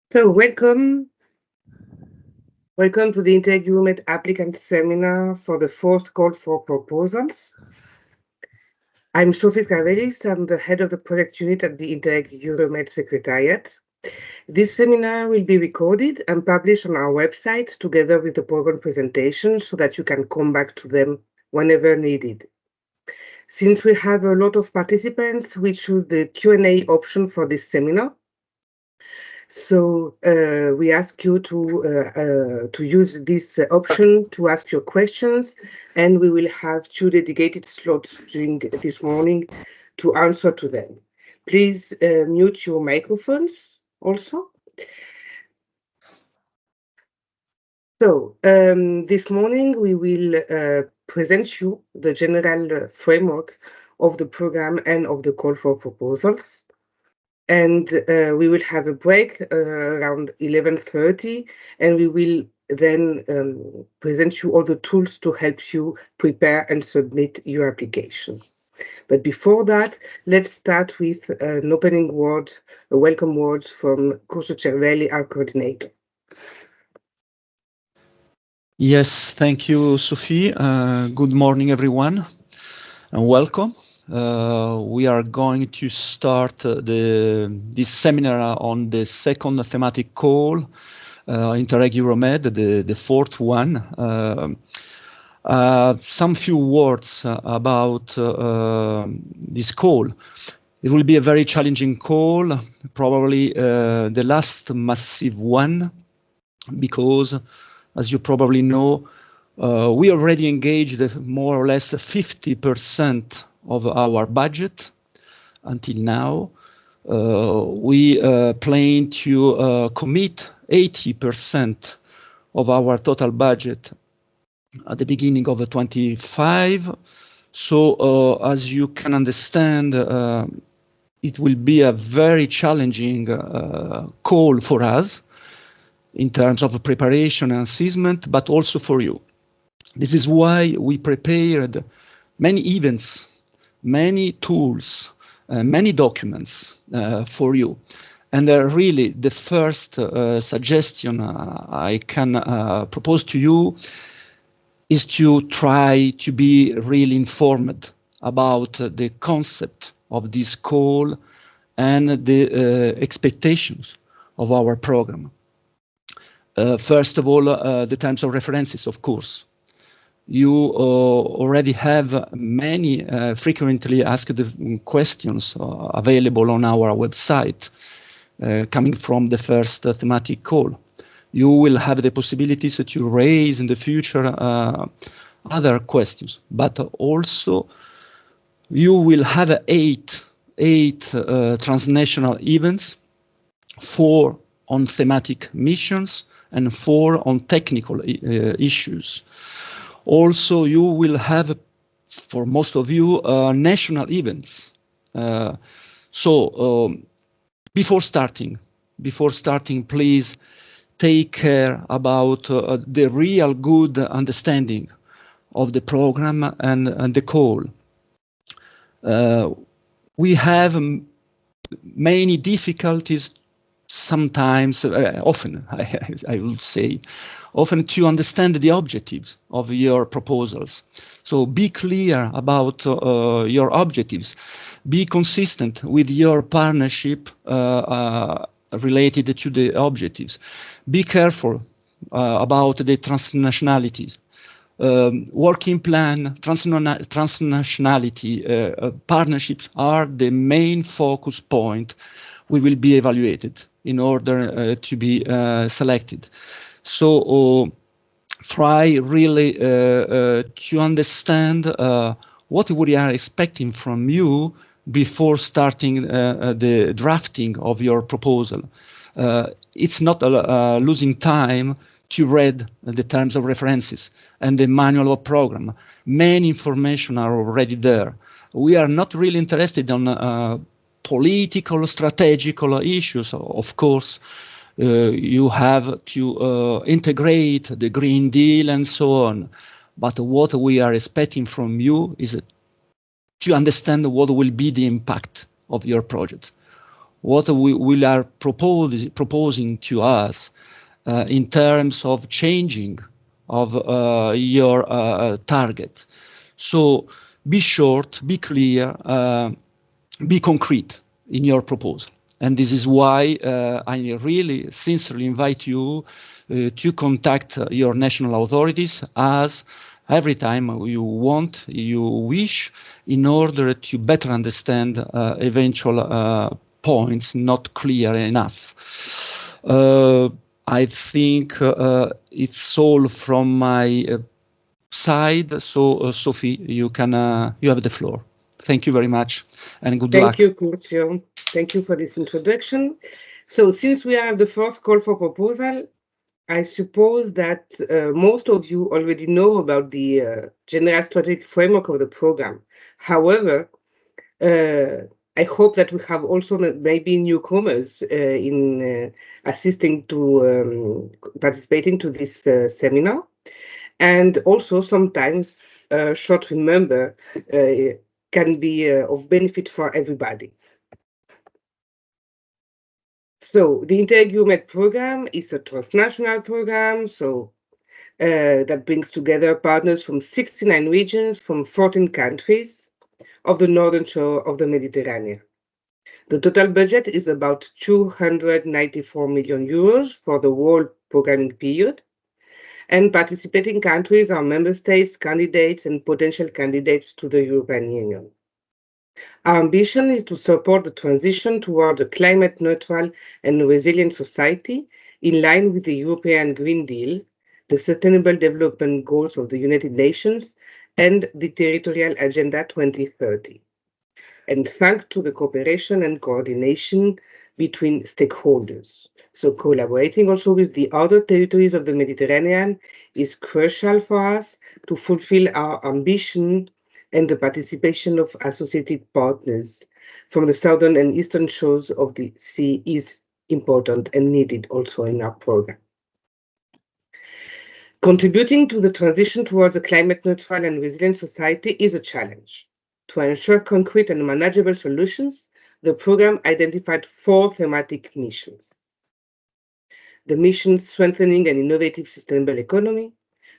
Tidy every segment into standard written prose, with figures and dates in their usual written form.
So welcome to the Interreg Euromed Applicant Seminar for the fourth call for proposals. I'm Sophie Scarvellis. I'm the head of the project unit at the Interreg Euromed Secretariat. This seminar will be recorded and published on our website together with the program presentation so that you can come back to them whenever needed. Since we have a lot of participants, we choose the Q&A option for this seminar. So we ask you to use this option to ask your questions, and we will have 2 dedicated slots during this morning to answer to them. Please mute your microphones also. So this morning we will present you the general framework of the program and of the call for proposals. And we will have a break around 11:30, and we will then present you all the tools to help you prepare and submit your application. But before that, let's start with an opening word, a welcome word from Corso Cervelli, our coordinator. Yes, thank you, Sophie. Good morning, everyone, and welcome. We are going to start this seminar on the second thematic call, Interreg Euromed, the fourth one. Some few words about this call. It will be a very challenging call, probably the last massive one, because, as you probably know, we already engaged more or less 50% of our budget until now. We plan to commit 80% of our total budget at the beginning of 25. So as you can understand, it will be a very challenging call for us in terms of preparation and assessment, but also for you. This is why we prepared many events, many tools, many documents for you. And really, the first suggestion I can propose to you is to try to be really informed about the concept of this call and the expectations of our program. First of all, the terms of references, of course. You already have many frequently asked questions available on our website coming from the first thematic call. You will have the possibilities to raise in the future other questions, but also you will have eight transnational events, 4 on thematic missions and 4 on technical issues. Also, you will have, for most of you, national events. So before starting, please take care about the real good understanding of the program and the call. We have many difficulties sometimes, often, I would say, often to understand the objectives of your proposals. So be clear about your objectives. Be consistent with your partnership related to the objectives. Be careful about the transnationalities. Working plan, transnationality partnerships are the main focus point we will be evaluated in order to be selected. So try really to understand what we are expecting from you before starting the drafting of your proposal. It's not losing time to read the terms of references and the manual of program. Many information are already there. We are not really interested on political, strategical issues. Of course, you have to integrate the Green Deal and so on. But what we are expecting from you is to understand what will be the impact of your project. what we are proposing to us in terms of changing of your target. So be short, be clear, be concrete in your proposal. And this is why I really sincerely invite you to contact your national authorities as every time you want, you wish, in order to better understand eventual points not clear enough. I think it's all from my side. So, Sophie, you have the floor. Thank you very much, and good luck. Thank you, Curcio. Thank you for this introduction. So, since we are the first call for proposal, I suppose that most of you already know about the general strategic framework of the program. However, I hope that we have also maybe newcomers in assisting to participating to this seminar. And also sometimes short remember can be of benefit for everybody. So the Interreg Euromed program is a transnational program, so that brings together partners from 69 regions from 14 countries of the northern shore of the Mediterranean. The total budget is about 294 million euros for the whole programming period. And participating countries are member states, candidates, and potential candidates to the European Union. Our ambition is to support the transition toward a climate neutral and resilient society in line with the European Green Deal, the Sustainable Development Goals of the United Nations, and the Territorial Agenda 2030. And thanks to the cooperation and coordination between stakeholders. So collaborating also with the other territories of the Mediterranean is crucial for us to fulfill our ambition, and the participation of associated partners from the southern and eastern shores of the sea is important and needed also in our program. Contributing to the transition towards a climate neutral and resilient society is a challenge. To ensure concrete and manageable solutions, the program identified 4 thematic missions. The mission strengthening an innovative sustainable economy,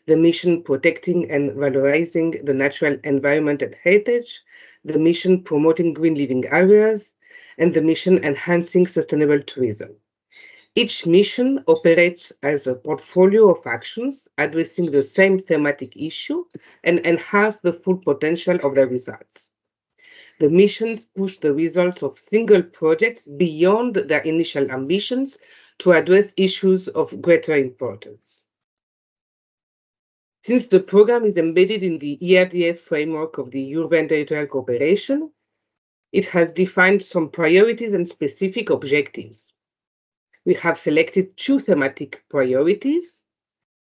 the mission protecting and valorizing the natural environment and heritage, the mission promoting green living areas, and the mission enhancing sustainable tourism. Each mission operates as a portfolio of actions addressing the same thematic issue and enhance the full potential of the results. The missions push the results of single projects beyond their initial ambitions to address issues of greater importance. Since the program is embedded in the ERDF framework of the European Territorial Cooperation, it has defined some priorities and specific objectives. We have selected 2 thematic priorities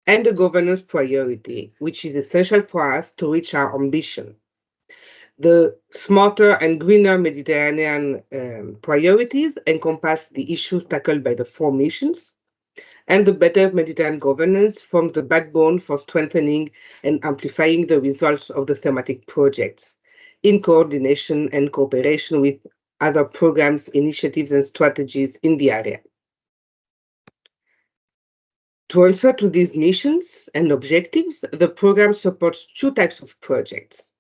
and a governance priority, which is essential for us to reach our ambition. The smarter and greener Mediterranean priorities encompass the issues tackled by the 4 missions, and the better Mediterranean governance forms the backbone for strengthening and amplifying the results of the thematic projects in coordination and cooperation with other programs, initiatives, and strategies in the area. To answer to these missions and objectives, the program supports 2 types of projects: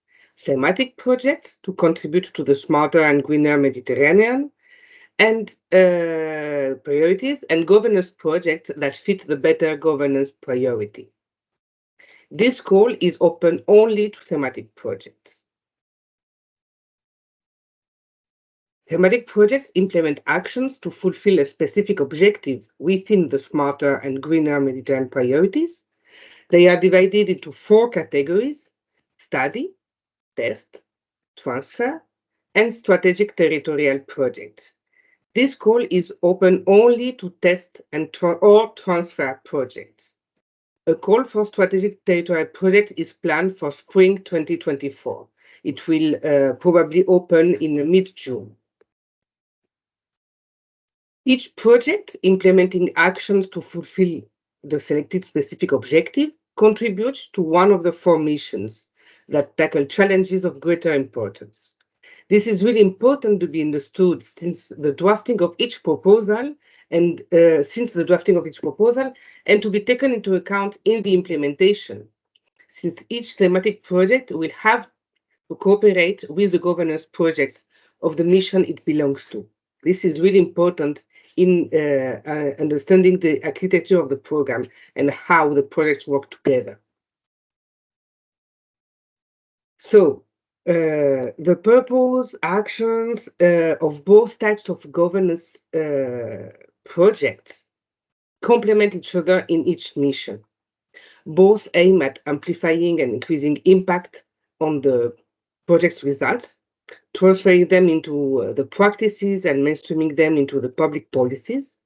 thematic projects to contribute to the smarter and greener Mediterranean, and priorities and governance projects that fit the better governance priority. This call is open only to thematic projects. Thematic projects implement actions to fulfill a specific objective within the smarter and greener Mediterranean priorities. They are divided into 4 categories: study, test, transfer, and strategic territorial projects. This call is open only to test and or transfer projects. A call for strategic territorial project is planned for spring 2024. It will probably open in mid-June. Each project implementing actions to fulfill the selected specific objective contributes to one of the 4 missions that tackle challenges of greater importance. This is really important to be understood since the drafting of each proposal and to be taken into account in the implementation, since each thematic project will have to cooperate with the governance projects of the mission it belongs to. This is really important in understanding the architecture of the program and how the projects work together. So, the purpose, actions of both types of governance projects complement each other in each mission. Both aim at amplifying and increasing impact on the project's results, transferring them into the practices and mainstreaming them into the public policies.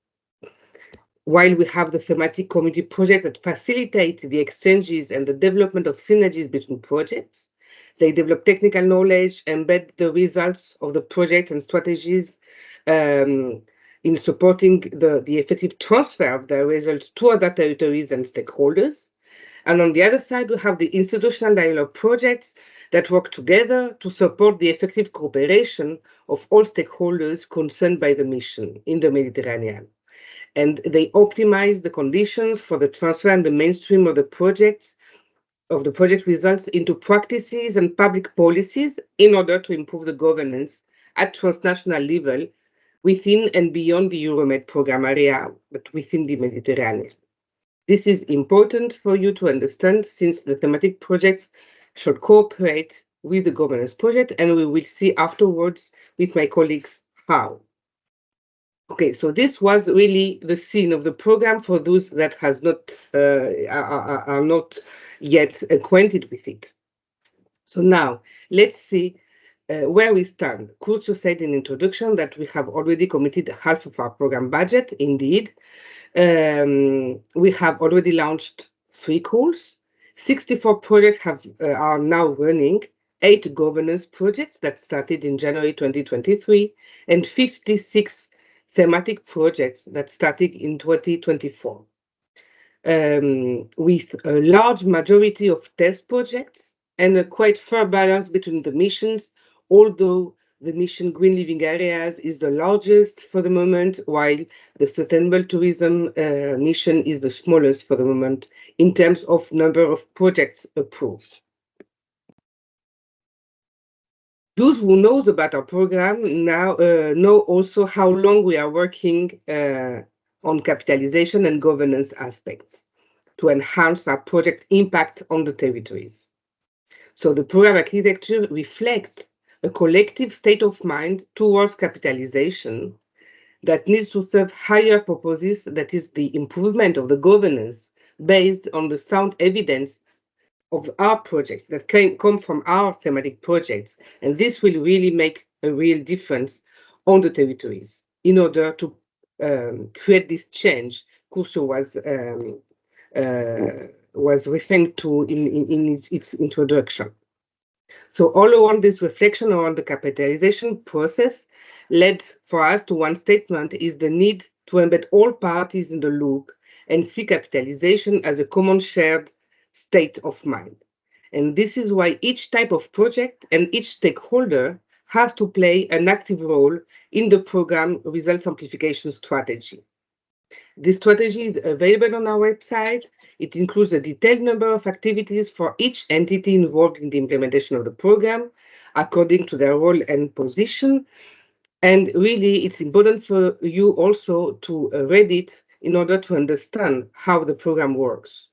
While we have the thematic community project that facilitates the exchanges and the development of synergies between projects, they develop technical knowledge, embed the results of the project and strategies in supporting the effective transfer of the results to other territories and stakeholders. And on the other side, we have the institutional dialogue projects that work together to support the effective cooperation of all stakeholders concerned by the mission in the Mediterranean. And they optimize the conditions for the transfer and the mainstream of the project results into practices and public policies in order to improve the governance at transnational level within and beyond the Euromed program area, but within the Mediterranean. This is important for you to understand since the thematic projects should cooperate with the governance project, and we will see afterwards with my colleagues how. Okay, so this was really the scene of the program for those that are not yet acquainted with it. So now let's see where we stand. Curcio said in introduction that we have already committed half of our program budget. Indeed, we have already launched 3 calls. 64 projects are now running, 8 governance projects that started in January 2023, and 56 thematic projects that started in 2024. With a large majority of test projects and a quite fair balance between the missions, although the mission Green Living Areas is the largest for the moment, while the Sustainable Tourism mission is the smallest for the moment in terms of number of projects approved. Those who know about our program now know also how long we are working on capitalization and governance aspects to enhance our project impact on the territories. So the program architecture reflects a collective state of mind towards capitalization that needs to serve higher purposes, that is the improvement of the governance based on the sound evidence of our projects that come from our thematic projects. And this will really make a real difference on the territories in order to create this change Curcio was referring to in its introduction. So all around this reflection around the capitalization process led for us to one statement is the need to embed all parties in the loop and see capitalization as a common shared state of mind. And this is why each type of project and each stakeholder has to play an active role in the program result amplification strategy. This strategy is available on our website. It includes a detailed number of activities for each entity involved in the implementation of the program, according to their role and position. And really, it's important for you also to read it in order to understand how the program works.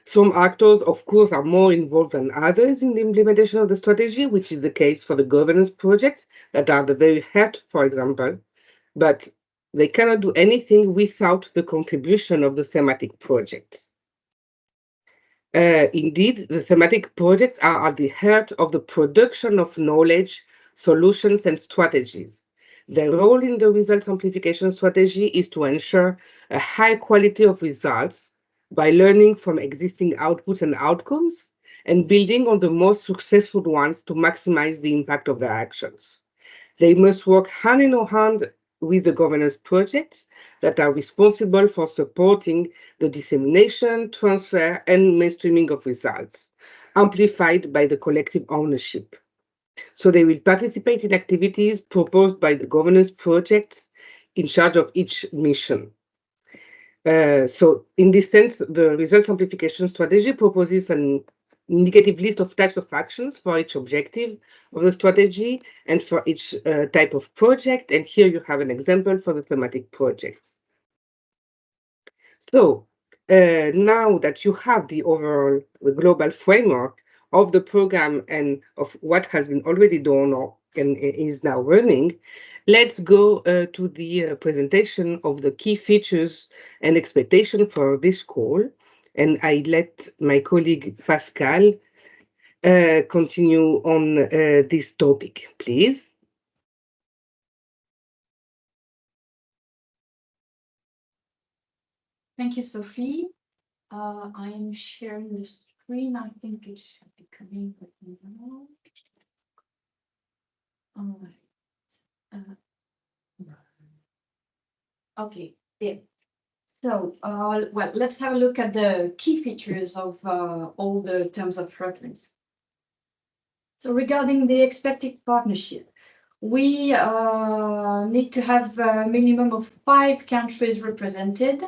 Some actors, of course, are more involved than others in the implementation of the strategy, which is the case for the governance projects that are the very heart, for example. But they cannot do anything without the contribution of the thematic projects. Indeed, the thematic projects are at the heart of the production of knowledge, solutions, and strategies. Their role in the results amplification strategy is to ensure a high quality of results by learning from existing outputs and outcomes and building on the most successful ones to maximize the impact of their actions. They must work hand in hand with the governance projects that are responsible for supporting the dissemination, transfer, and mainstreaming of results, amplified by the collective ownership. So they will participate in activities proposed by the governance projects in charge of each mission. So in this sense, the result amplification strategy proposes an indicative list of types of actions for each objective of the strategy and for each type of project. And here you have an example for the thematic projects. So now that you have the overall global framework of the program and of what has been already done or is now running, let's go to the presentation of the key features and expectation for this call. And I let my colleague Pascal continue on this topic, please. Thank you, Sophie. I'm sharing the screen. I think it should be coming right now. All right. Okay, yeah. So, well, let's have a look at the key features of all the terms of reference. So regarding the expected partnership, we need to have a minimum of 5 countries represented,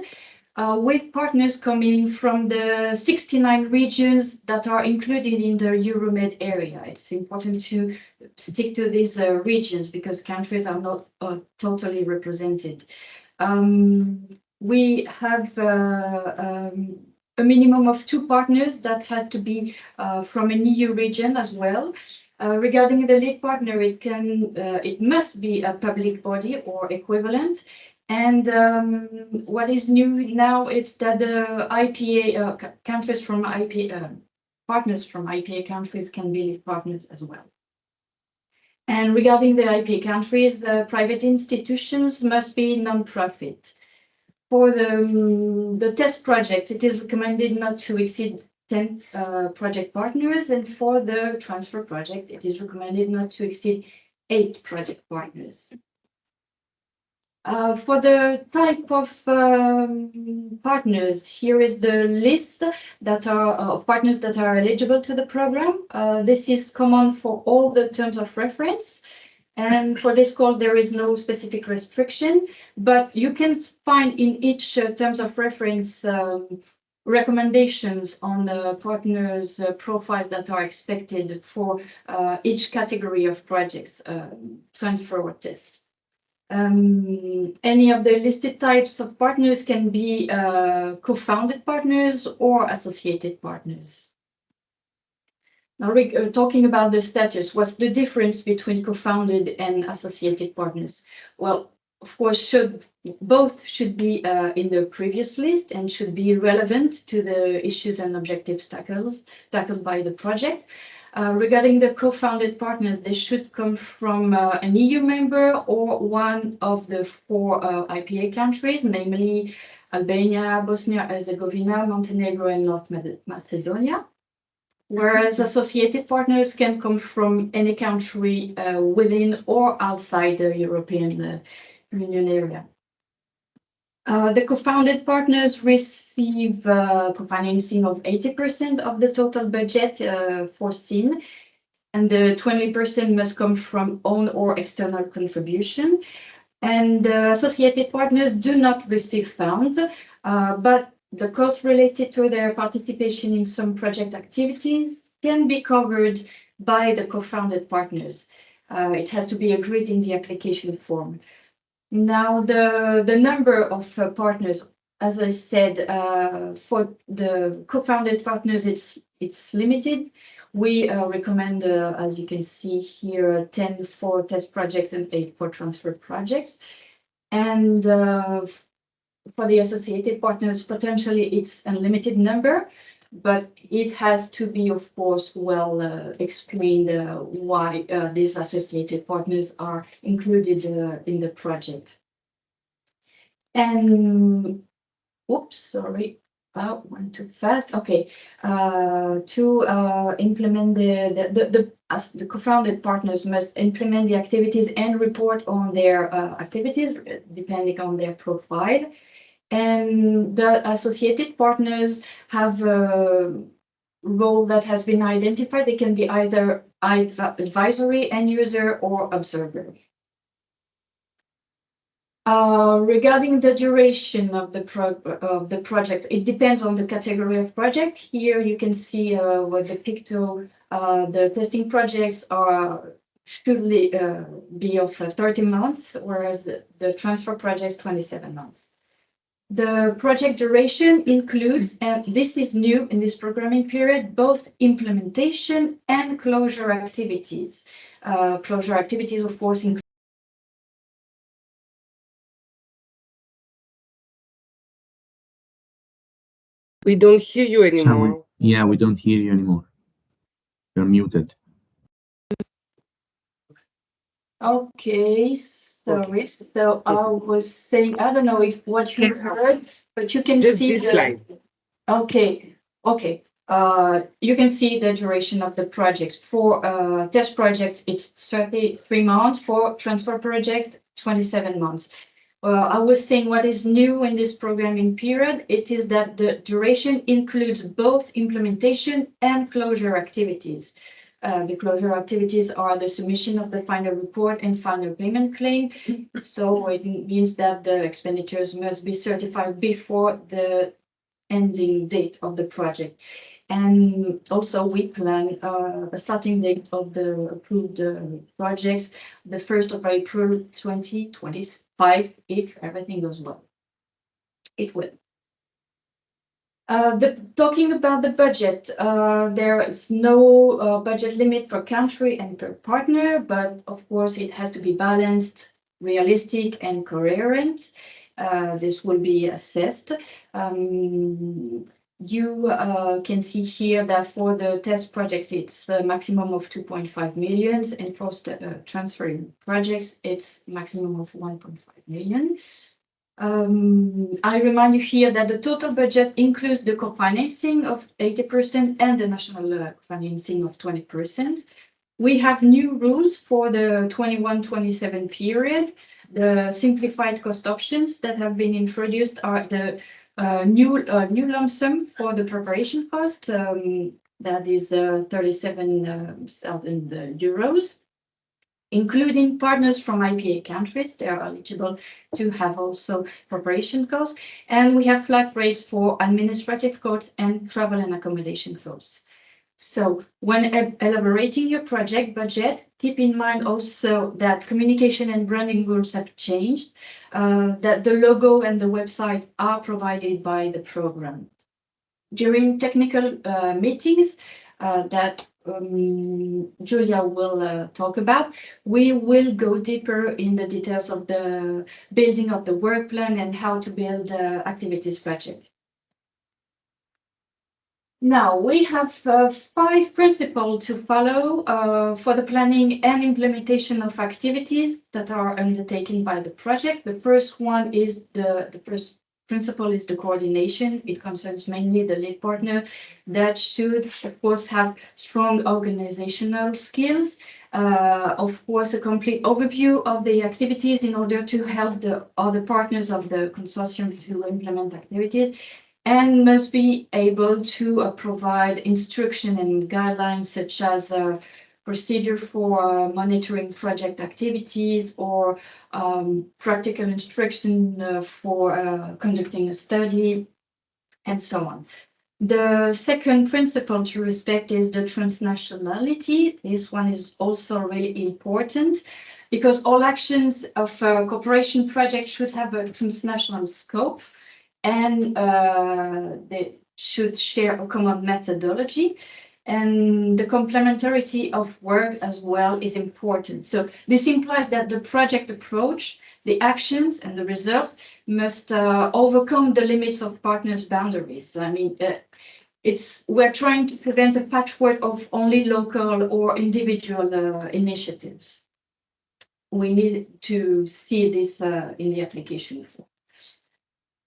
with partners coming from the 69 regions that are included in the Euromed area. It's important to stick to these regions because countries are not totally represented. We have a minimum of 2 partners that has to be from an EU region as well. Regarding the lead partner, it must be a public body or equivalent. And what is new now is that the IPA countries from IPA partners from IPA countries can be lead partners as well. And regarding the IPA countries, private institutions must be non-profit. For the test project, it is recommended not to exceed 10 project partners, and for the transfer project, it is recommended not to exceed 8 project partners. For the type of partners, here is the list that are of partners that are eligible to the program. This is common for all the terms of reference. And for this call, there is no specific restriction, but you can find in each terms of reference recommendations on the partners' profiles that are expected for each category of projects, transfer or test. Any of the listed types of partners can be co-founded partners or associated partners. Now, talking about the status, what's the difference between co-founded and associated partners? Well, of course, both should be in the previous list and should be relevant to the issues and objectives tackled by the project. Regarding the co-founded partners, they should come from an EU member or one of the 4 IPA countries, namely Albania, Bosnia-Herzegovina, Montenegro, and North Macedonia. Whereas associated partners can come from any country within or outside the European Union area. The co-founded partners receive co-financing of 80% of the total budget foreseen, and the 20% must come from own or external contribution. And associated partners do not receive funds, but the costs related to their participation in some project activities can be covered by the co-founded partners. It has to be agreed in the application form. Now, the number of partners, as I said, for the co-founded partners, it's limited. We recommend, as you can see here, 10 for test projects and 8 for transfer projects. And for the associated partners, potentially it's a limited number, but it has to be, of course, well explained why these associated partners are included in the project. And, oops, sorry, went too fast. Okay, to implement the co-founded partners must implement the activities and report on their activities depending on their profile. And the associated partners have role that has been identified. They can be either advisory, end user, or observer. Regarding the duration of the project, it depends on the category of project. Here you can see with the picto, the testing projects should be of 30 months, whereas the transfer project 27 months. The project duration includes, and this is new in this programming period, both implementation and closure activities. Closure activities, of course, include We don't hear you anymore. Yeah, we don't hear you anymore. You're muted. Okay, sorry. So I was saying, I don't know if what you heard, but you can Just see this line. Okay. You can see the duration of the projects. For test projects, it's 33 months. For transfer project, 27 months. I was saying what is new in this programming period, it is that the duration includes both implementation and closure activities. The closure activities are the submission of the final report and final payment claim. So it means that the expenditures must be certified before the ending date of the project. And also we plan a starting date of the approved projects, the 1st of April 2025, if everything goes well. It will. Talking about the budget, there is no budget limit per country and per partner, but of course it has to be balanced, realistic, and coherent. This will be assessed. You can see here that for the test projects, it's a maximum of 2.5 million, and for transferring projects, it's maximum of 1.5 million. I remind you here that the total budget includes the co-financing of 80% and the national financing of 20%. We have new rules for the 21-27 period. The simplified cost options that have been introduced are the new lump sum for the preparation cost, that is 37,000 euros, including partners from IPA countries. They are eligible to have also preparation costs. And we have flat rates for administrative costs and travel and accommodation costs. So when elaborating your project budget, keep in mind also that communication and branding rules have changed, that the logo and the website are provided by the program. During technical meetings that Julia will talk about, we will go deeper in the details of the building of the work plan and how to build the activities budget. Now, we have 5 principles to follow for the planning and implementation of activities that are undertaken by the project. The first one is the first principle is the coordination. It concerns mainly the lead partner that should, of course, have strong organizational skills. Of course, a complete overview of the activities in order to help the other partners of the consortium to implement activities, and must be able to provide instruction and guidelines such as procedure for monitoring project activities or practical instruction for conducting a study, and so on. The second principle to respect is the transnationality. This one is also really important because all actions of a cooperation project should have a transnational scope, and they should share a common methodology, and the complementarity of work as well is important. So this implies that the project approach, the actions and the results must overcome the limits of partners' boundaries. I mean, we're trying to prevent a patchwork of only local or individual initiatives. We need to see this in the application form.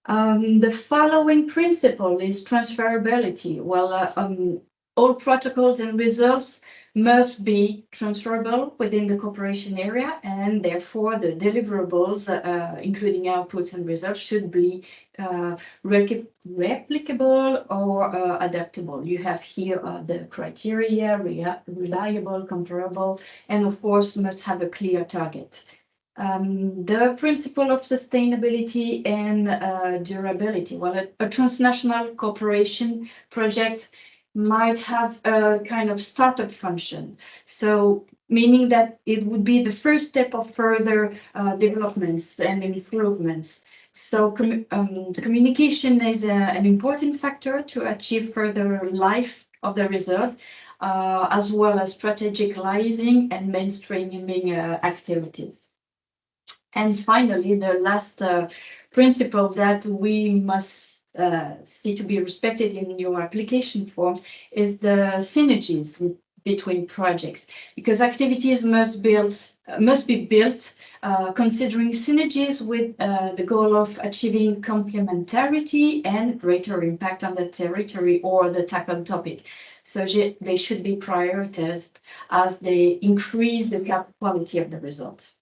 The following principle is transferability. Well, all protocols and results must be transferable within the cooperation area, and therefore the deliverables, including outputs and results, should be replicable or adaptable. You have here the criteria: reliable, comparable, and of course must have a clear target. The principle of sustainability and durability. Well, a transnational cooperation project might have a kind of startup function. So meaning that it would be the first step of further developments and improvements. So communication is an important factor to achieve further life of the result, as well as strategicalizing and mainstreaming activities. And finally, the last principle that we must see to be respected in your application form is the synergies between projects, because activities must be built considering synergies with the goal of achieving complementarity and greater impact on the territory or the tackled topic. So they should be prioritized as they increase the quality of the results.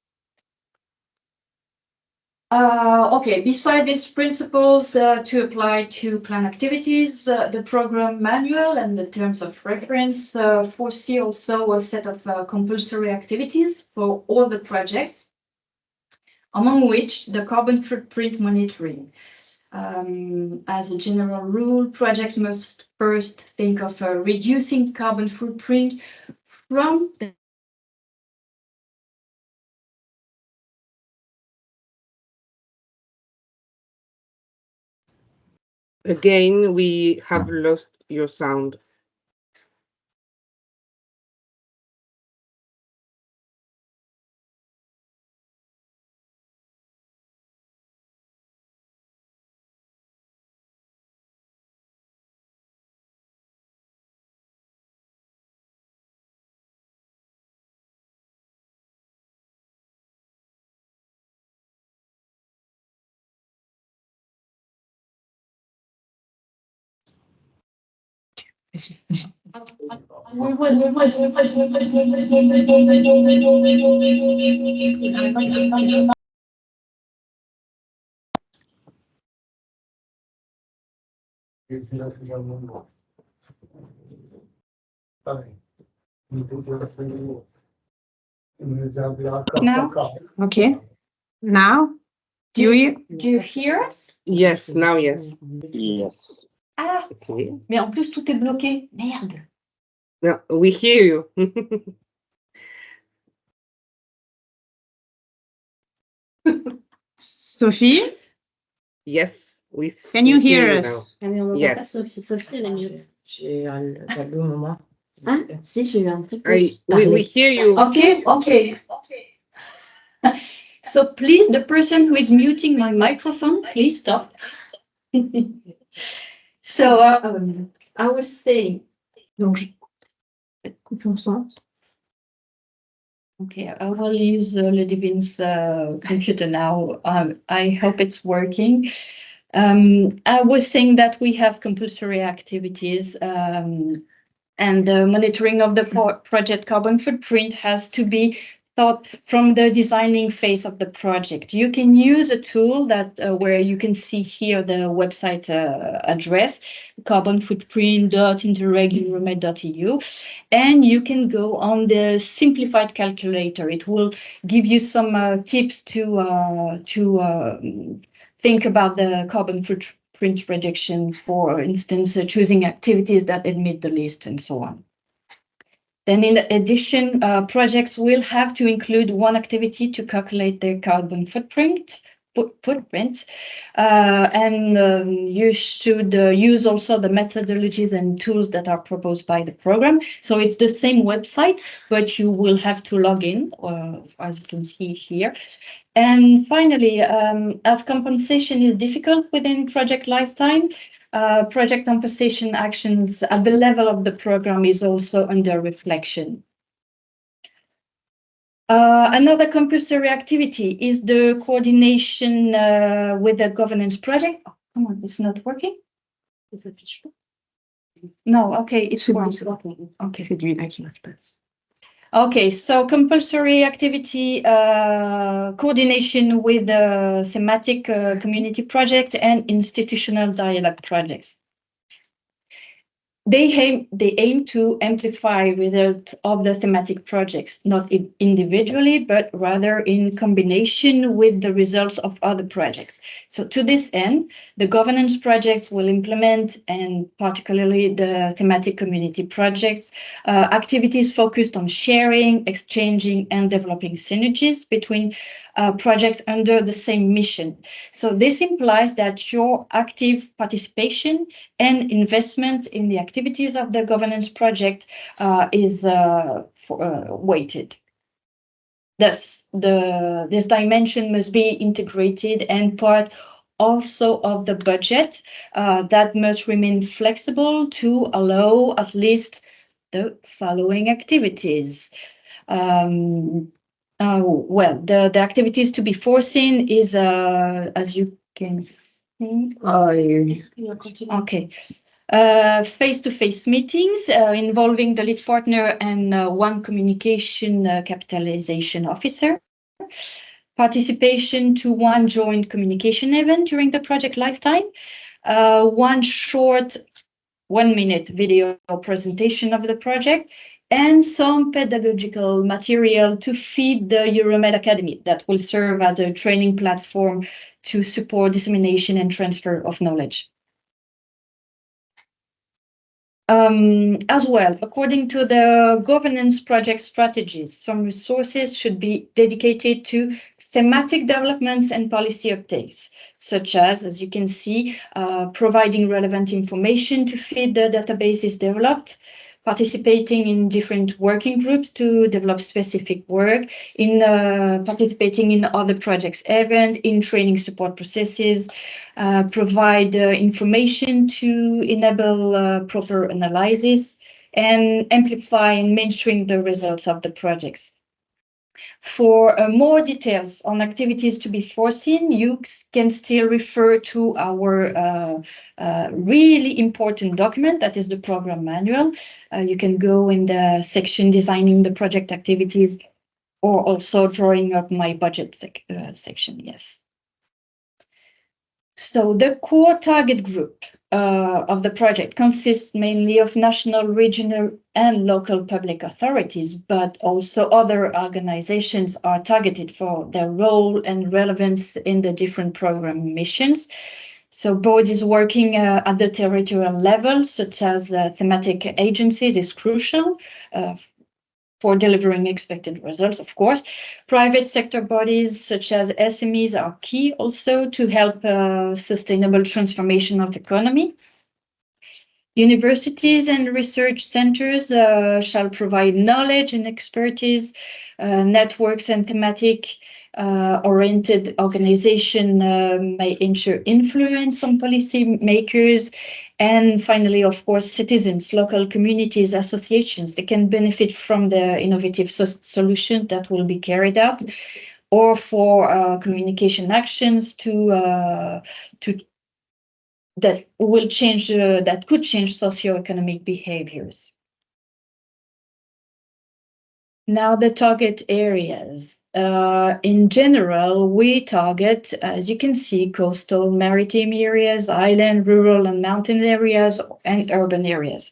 Okay, beside these principles to apply to plan activities, the program manual and the terms of reference foresee also a set of compulsory activities for all the projects, among which the carbon footprint monitoring. As a general rule, projects must first think of reducing carbon footprint from the Again, we have lost your sound. Now? Okay. Now? Do you hear us? Yes, now yes. Yes. Ah, Okay. mais en plus tout est bloqué. Merde. No, we hear you. Sophie? Yes, we Can you we hear you us? now. Ah, mais on n'entend Yes. pas Sophie. Sophie, elle est mute. J'ai le tableau au moment. Hein? Si, j'ai eu un petit peu We parlé. hear you. Okay. So please, the person who is muting my microphone, please stop. So I was saying. Donc, coupons son. Okay, I will use Ludivin's computer now. I hope it's working. I was saying that we have compulsory activities, and the monitoring of the project carbon footprint has to be thought from the designing phase of the project. You can use a tool that where you can see here the website address, carbonfootprint.interreg.euromed.eu, and you can go on the simplified calculator. It will give you some tips to think about the carbon footprint reduction, for instance, choosing activities that admit the least and so on. Then in addition, projects will have to include one activity to calculate their carbon footprint, and you should use also the methodologies and tools that are proposed by the program. So it's the same website, but you will have to log in, as you can see here. And finally, as compensation is difficult within project lifetime, project compensation actions at the level of the program is also under reflection. Another compulsory activity is the coordination with the governance project. Oh, come on, it's not working. No, okay, it's C'est bon, one. c'est bon. Okay. C'est lui là qui marche pas. Okay, so compulsory activity coordination with the thematic community project and institutional dialogue projects. They aim to amplify results of the thematic projects, not individually, but rather in combination with the results of other projects. So to this end, the governance projects will implement, and particularly the thematic community projects, activities focused on sharing, exchanging, and developing synergies between projects under the same mission. So this implies that your active participation and investment in the activities of the governance project is weighted. Thus, this dimension must be integrated and part also of the budget that must remain flexible to allow at least the following activities. Well, the activities to be foreseen is, as you can see. Okay. Face-to-face meetings involving the lead partner and one communication capitalization officer. Participation to one joint communication event during the project lifetime. One short 1-minute video presentation of the project, and some pedagogical material to feed the Euromed Academy that will serve as a training platform to support dissemination and transfer of knowledge. As well, according to the governance project strategies, some resources should be dedicated to thematic developments and policy updates, such as you can see, providing relevant information to feed the databases developed, participating in different working groups to develop specific work, in participating in other projects event, in training support processes, provide information to enable proper analysis, and amplify and mainstream the results of the projects. For more details on activities to be foreseen, you can still refer to our really important document, that is the program manual. You can go in the section designing the project activities, or also drawing up my budget section, yes. So the core target group of the project consists mainly of national, regional, and local public authorities, but also other organizations are targeted for their role and relevance in the different program missions. So bodies working at the territorial level, such as thematic agencies, is crucial for delivering expected results, of course. Private sector bodies such as SMEs are key also to help sustainable transformation of the economy. Universities and research centers shall provide knowledge and expertise. Networks and thematic oriented organization may ensure influence on policy makers. And finally, of course, citizens, local communities, associations, they can benefit from the innovative solution that will be carried out, or for communication actions that will change, that could change socioeconomic behaviors. Now the target areas. In general, we target, as you can see, coastal, maritime areas, island, rural, and mountain areas, and urban areas.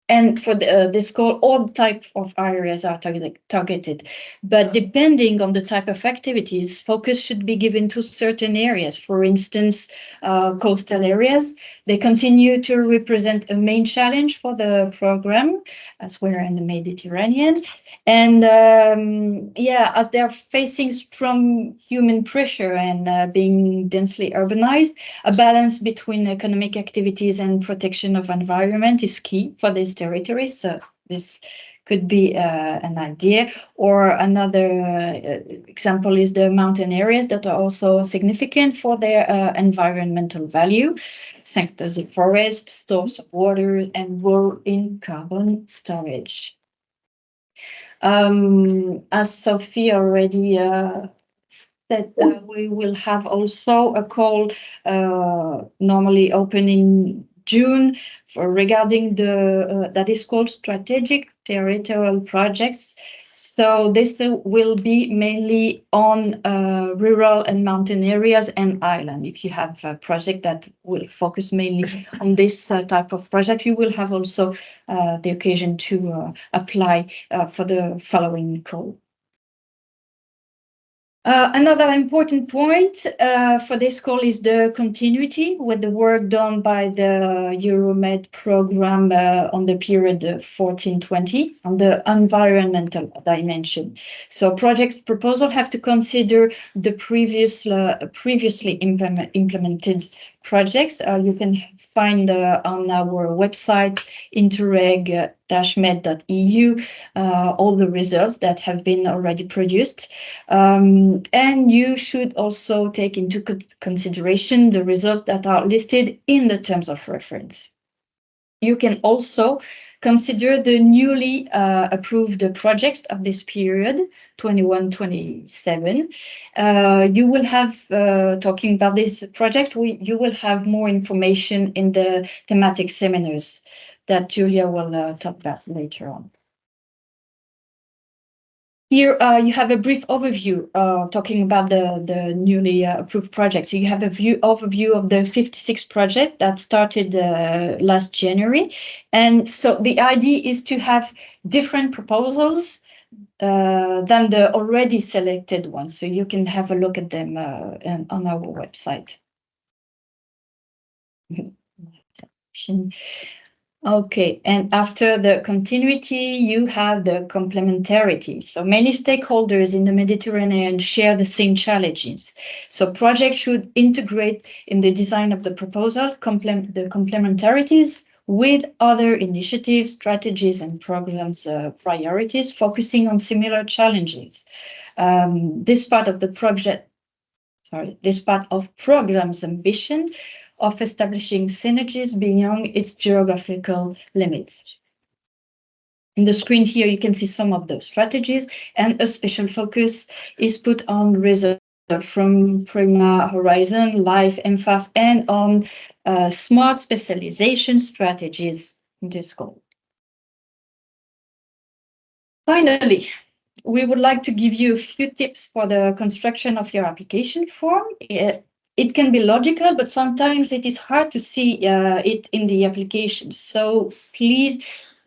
And for this call, all types of areas are targeted. But depending on the type of activities, focus should be given to certain areas. For instance, coastal areas, they continue to represent a main challenge for the program, as we're in the Mediterranean. And as they're facing strong human pressure and being densely urbanized, a balance between economic activities and protection of environment is key for these territories. So this could be an idea. Or another example is the mountain areas that are also significant for their environmental value, thanks to the forest, source of water, and role in carbon storage. As Sophie already said, we will have also a call normally opening June regarding the that is called strategic territorial projects. So this will be mainly on rural and mountain areas and island. If you have a project that will focus mainly on this type of project, you will have also the occasion to apply for the following call. Another important point for this call is the continuity with the work done by the Euromed program on the period 14-20 on the environmental dimension. So project proposal have to consider the previously implemented projects. You can find on our website interreg-med.eu all the results that have been already produced. And you should also take into consideration the results that are listed in the terms of reference. You can also consider the newly approved projects of this period, 21-27. You will have, talking about this project, you will have more information in the thematic seminars that Julia will talk about later on. Here you have a brief overview talking about the newly approved project. So you have a overview of the 56 projects that started last January. And so the idea is to have different proposals than the already selected ones. So you can have a look at them on our website. Okay, and after the continuity, you have the complementarity. So many stakeholders in the Mediterranean share the same challenges. So projects should integrate in the design of the proposal, the complementarities with other initiatives, strategies, and programs priorities, focusing on similar challenges. This part of the project, this part of program's ambition of establishing synergies beyond its geographical limits. In the screen here, you can see some of those strategies, and a special focus is put on results from Prima Horizon, Life, MFAF, and on smart specialization strategies in this goal. Finally, we would like to give you a few tips for the construction of your application form. It can be logical, but sometimes it is hard to see it in the application. So please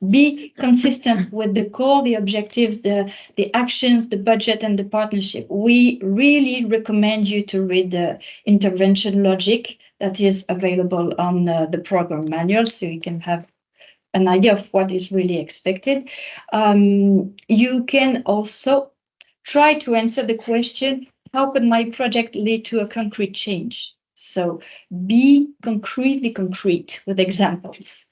be consistent with the goal, the objectives, the actions, the budget, and the partnership. We really recommend you to read the intervention logic that is available on the program manual, so you can have an idea of what is really expected. You can also try to answer the question, how could my project lead to a concrete change? So be concretely concrete with examples.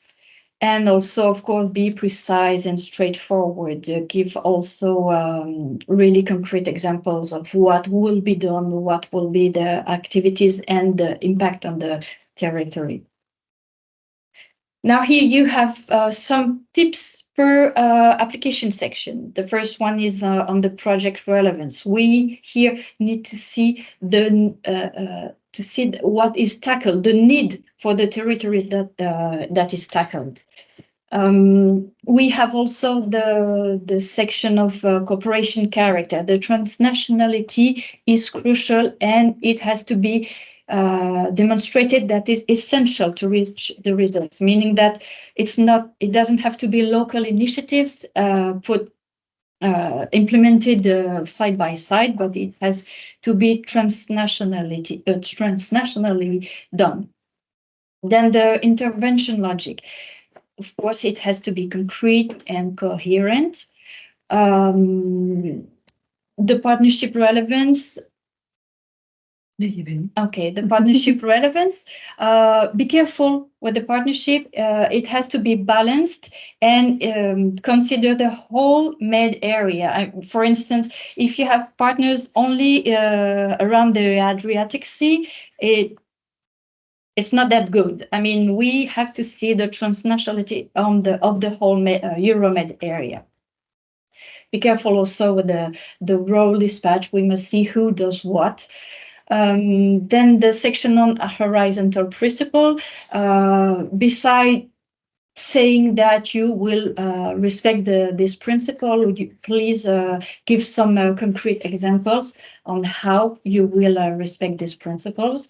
And also, of course, be precise and straightforward. Give also really concrete examples of what will be done, what will be the activities and the impact on the territory. Now here you have some tips per application section. The first one is on the project relevance. We here need to see what is tackled, the need for the territory that is tackled. We have also the section of cooperation character. The transnationality is crucial, and it has to be demonstrated that is essential to reach the results, meaning that it doesn't have to be local initiatives implemented side by side, but it has to be transnationally done. Then the intervention logic. Of course, it has to be concrete and coherent. The partnership relevance. Okay, the partnership relevance. Be careful with the partnership. It has to be balanced and consider the whole Med area. For instance, if you have partners only around the Adriatic Sea, it's not that good. I mean, we have to see the transnationality of the whole Euromed area. Be careful also with the role dispatch. We must see who does what. Then the section on horizontal principle, beside saying that you will respect this principle, would you please give some concrete examples on how you will respect these principles?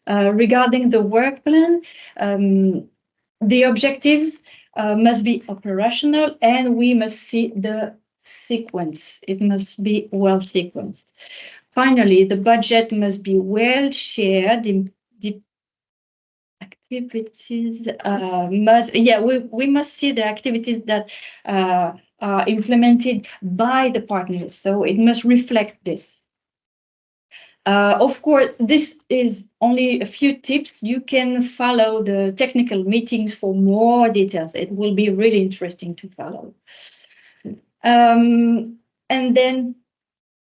Regarding the work plan, the objectives must be operational, and we must see the sequence. It must be well sequenced. Finally, the budget must be well shared. The activities we must see the activities that are implemented by the partners. So it must reflect this. Of course, this is only a few tips. You can follow the technical meetings for more details. It will be really interesting to follow. And then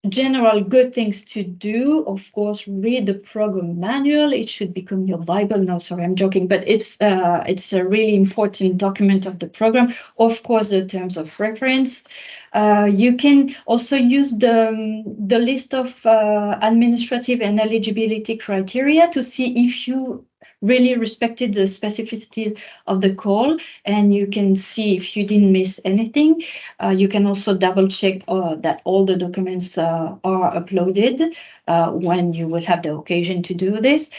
general good things to do, of course, read the program manual. It should become your Bible. No, sorry, I'm joking, but it's a really important document of the program. Of course, the terms of reference. You can also use the list of administrative and eligibility criteria to see if you really respected the specificities of the call, and you can see if you didn't miss anything. You can also double check that all the documents are uploaded when you will have the occasion to do this.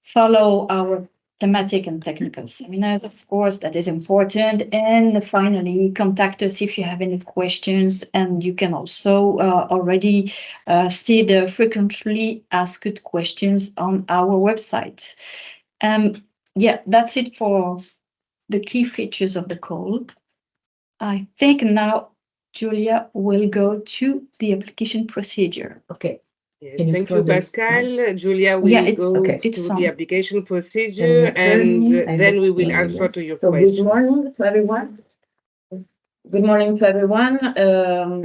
Follow our thematic and technical seminars, of course, that is important. And finally, contact us if you have any questions, and you can also already see the frequently asked questions on our website. Yeah, that's it for the key features of the call. I think now Julia will go to the application procedure. Okay. Yes, Can you thank you, scroll this Pascal. Julia will Yeah, go okay. It's to on. the application procedure, and then we will answer to your So questions. good morning to everyone. Good morning to everyone.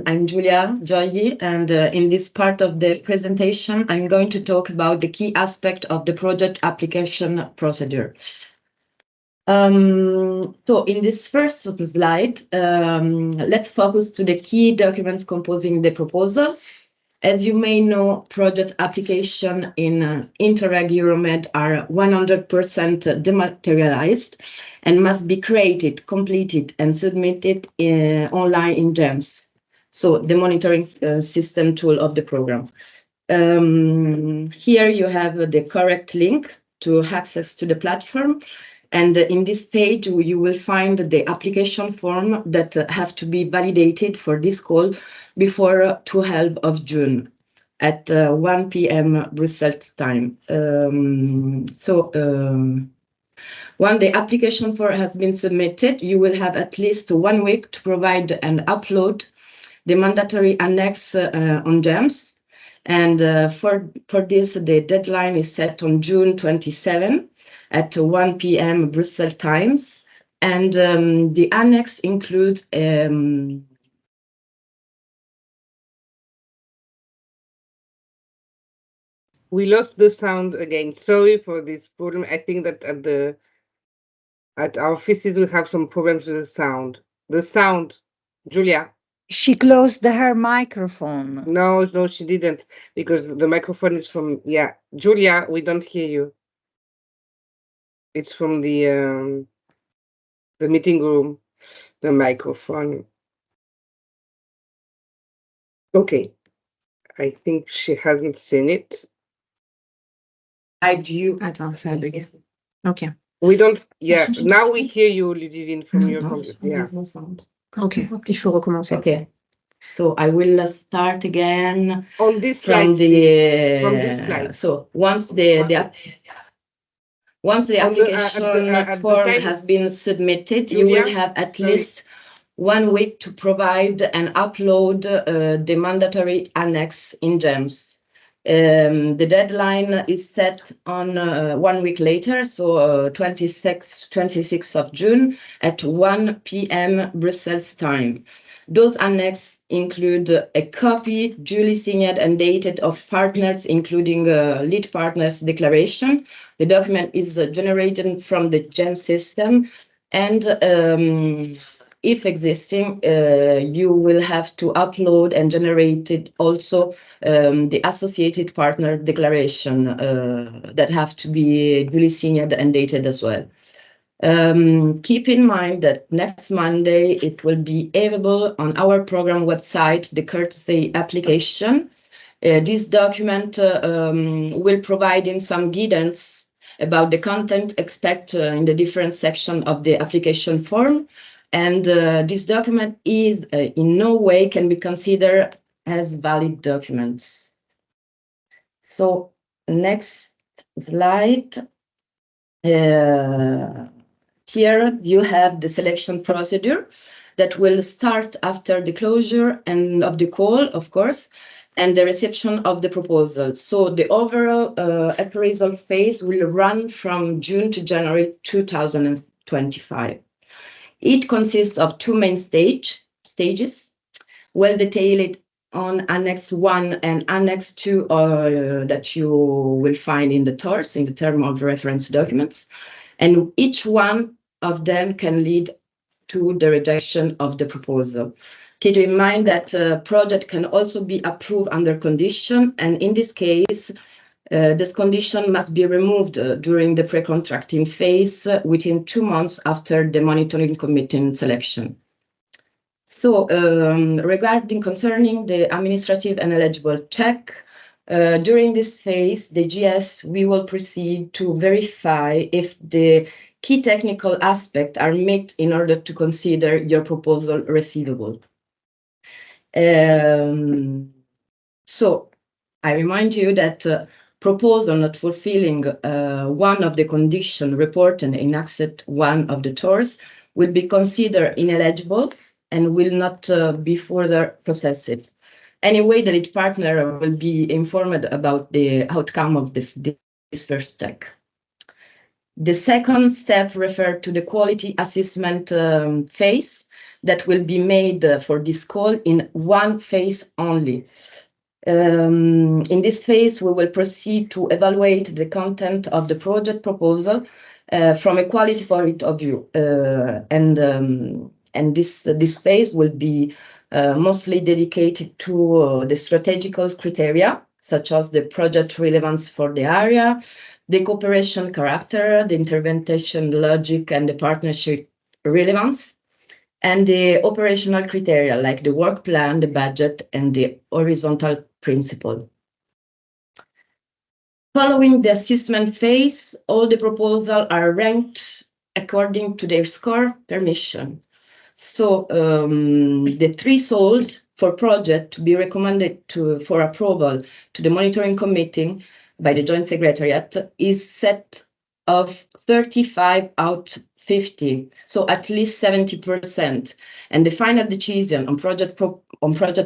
I'm Julia Joyi, and in this part of the presentation, I'm going to talk about the key aspect of the project application procedure. So in this first slide, let's focus to the key documents composing the proposal. As you may know, project application in Interreg Euromed are 100% dematerialized and must be created, completed, and submitted online in GEMS, so the monitoring system tool of the program. Here you have the correct link to access to the platform. And in this page, you will find the application form that have to be validated for this call before 12th of June at 1 p.m. Brussels time. When the application form has been submitted, you will have at least 1 week to provide and upload the mandatory annex on GEMS. And for this, the deadline is set on June 27 at 1 p.m. Brussels times. And the annex includes we lost the sound again. Sorry for this problem. I think that at our offices we have some problems with the sound. The sound, Julia. She closed her microphone. No, she didn't, because the microphone is from, yeah. Julia, we don't hear you. It's from the meeting room, the microphone. Okay, I think she hasn't seen it. Attends, ça a bugué. Okay. We don't, yeah, now we hear you, Ludivine, from your computer. Yeah. Okay. Il faut recommencer. okay. So I will start again On this from slide, the from this slide. So once the application form time, has been submitted, Julia, you will have at least 1 week to provide and upload the mandatory annex in GEMS. The deadline is set on 1 week later, so 26th of June at 1 p.m. Brussels time. Those annexes include a copy duly signed and dated of partners, including lead partners declaration. The document is generated from the GEM system, and if existing, you will have to upload and generate it also the associated partner declaration that have to be duly signed and dated as well. Keep in mind that next Monday it will be available on our program website, the courtesy application. This document will provide in some guidance about the content expected in the different section of the application form. And this document is in no way can be considered as valid documents. So next slide. Here you have the selection procedure that will start after the closure and of the call, of course, and the reception of the proposal. So the overall appraisal phase will run from June to January 2025. It consists of two main stages, well detailed on Annex 1 and Annex 2 that you will find in the TORS, in the term of reference documents. And each one of them can lead to the rejection of the proposal. Keep in mind that a project can also be approved under condition, and in this case, this condition must be removed during the pre-contracting phase within 2 months after the monitoring committee selection. So regarding concerning the administrative and eligible check, during this phase, the GS, we will proceed to verify if the key technical aspects are met in order to consider your proposal receivable. So I remind you that proposal not fulfilling one of the conditions reported in Axet 1 of the TORS will be considered ineligible and will not be further processed. Anyway, the lead partner will be informed about the outcome of this first check. The second step refers to the quality assessment phase that will be made for this call in one phase only. In this phase, we will proceed to evaluate the content of the project proposal from a quality point of view. And this phase will be mostly dedicated to the strategical criteria, such as the project relevance for the area, the cooperation character, the intervention logic, and the partnership relevance, and the operational criteria like the work plan, the budget, and the horizontal principle. Following the assessment phase, all the proposals are ranked according to their score per mission. So the threshold for project to be recommended for approval to the monitoring committee by the Joint Secretariat is set of 35 out of 50, so at least 70%. And the final decision on project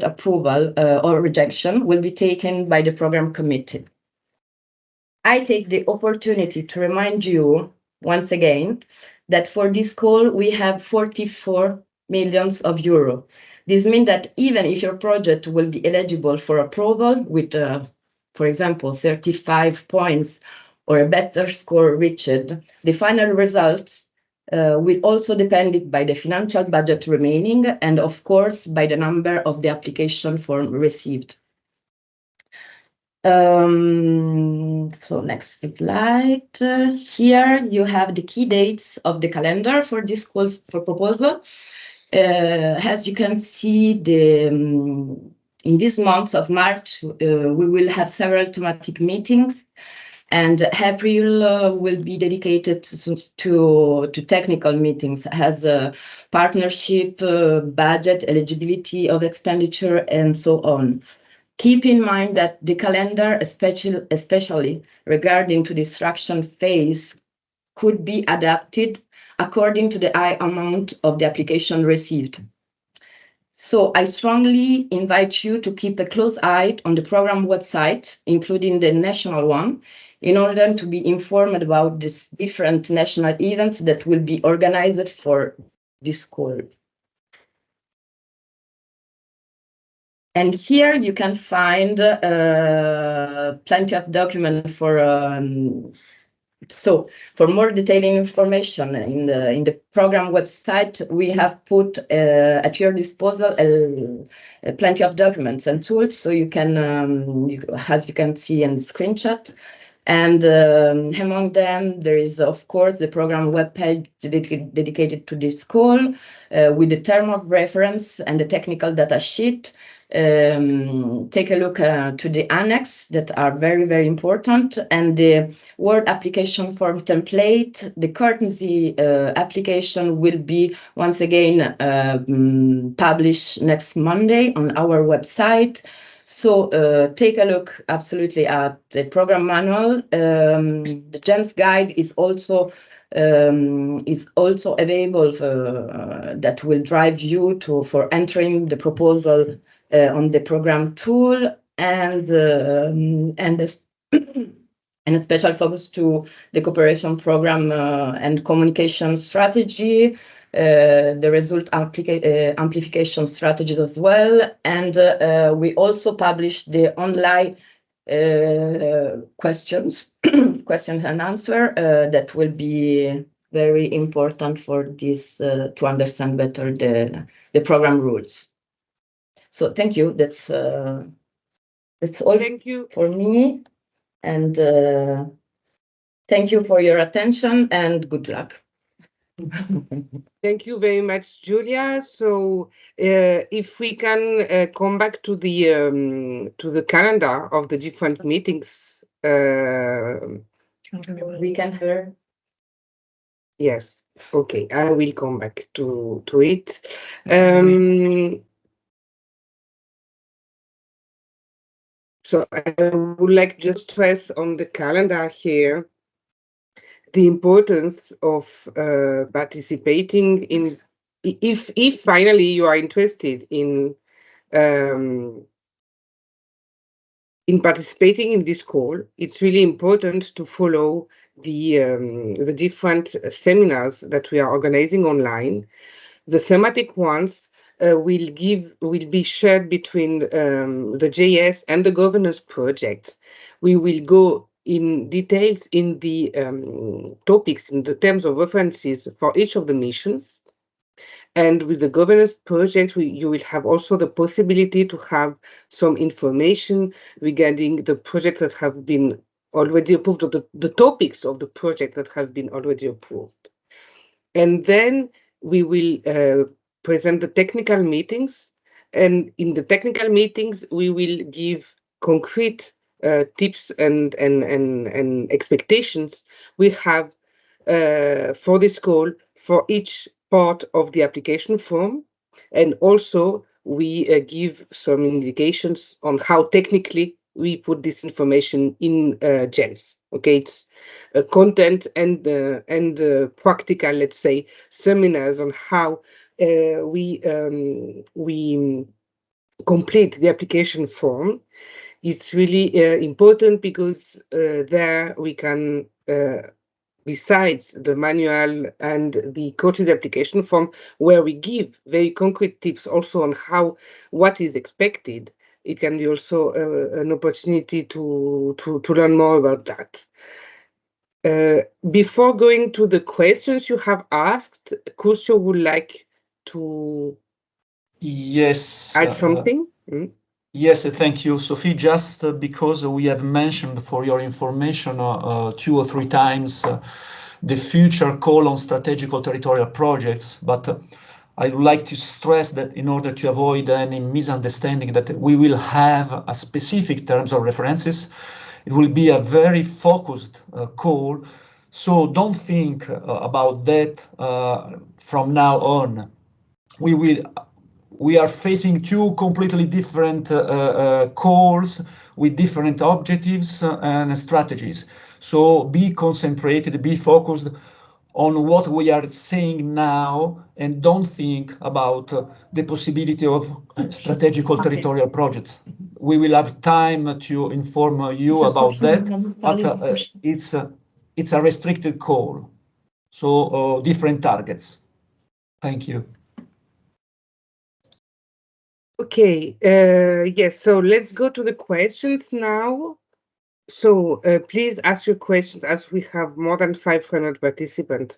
approval or rejection will be taken by the program committee. I take the opportunity to remind you once again that for this call we have 44 million euros. This means that even if your project will be eligible for approval with, for example, 35 points or a better score reached, the final result will also depend by the financial budget remaining and, of course, by the number of the application form received. So next slide. Here you have the key dates of the calendar for this call for proposal. As you can see, in this month of March, we will have several thematic meetings, and April will be dedicated to technical meetings as partnership, budget, eligibility of expenditure, and so on. Keep in mind that the calendar, especially regarding to the instruction phase, could be adapted according to the high amount of the application received. So I strongly invite you to keep a close eye on the program website, including the national one, in order to be informed about these different national events that will be organized for this call. And here you can find plenty of documents for So for more detailed information in the program website, we have put at your disposal plenty of documents and tools, so you can, as you can see in the screenshot. And among them, there is, of course, the program webpage dedicated to this call with the term of reference and the technical data sheet. Take a look to the annex that are very, very important, and the Word application form template. The courtesy application will be once again published next Monday on our website. So take a look absolutely at the program manual. The GEMS guide is also available that will drive you for entering the proposal on the program tool, and a special focus to the cooperation program and communication strategy, the result amplification strategies as well. And we also published the online questions and answer that will be very important for this to understand better the program rules. So thank you. That's all. Thank you for me, and thank you for your attention, and good luck. Thank you very much, Julia. So if we can come back to the calendar of the different meetings. We can hear. Yes. Okay. I will come back to it. So I would like just stress on the calendar here the importance of participating in, if finally you are interested in participating in this call, it's really important to follow the different seminars that we are organizing online. The thematic ones will be shared between the JS and the governance projects. We will go in details in the topics, in the terms of references for each of the missions. And with the governance project, you will have also the possibility to have some information regarding the projects that have been already approved, or the topics of the project that have been already approved. And then we will present the technical meetings. And in the technical meetings, we will give concrete tips and expectations we have for this call for each part of the application form. And also we give some indications on how technically we put this information in GEMS. Okay, it's content and practical, let's say, seminars on how we complete the application form. It's really important because there we can, besides the manual and the courtesy application form, where we give very concrete tips also on what is expected, it can be also an opportunity to learn more about that. Before going to the questions you have asked, Curcio would like to add something? Yes, thank you, Sophie. Just because we have mentioned, for your information, 2 or 3 times the future call on strategical territorial projects, but I would like to stress that in order to avoid any misunderstanding, that we will have a specific terms of references. It will be a very focused call, so don't think about that from now on. We are facing 2 completely different calls with different objectives and strategies. So be concentrated, be focused on what we are saying now, and don't think about the possibility of strategical territorial projects. We will have time to inform you about that, but it's a restricted call, so different targets. Thank you. Okay, yes, so let's go to the questions now. So please ask your questions as we have more than 500 participants.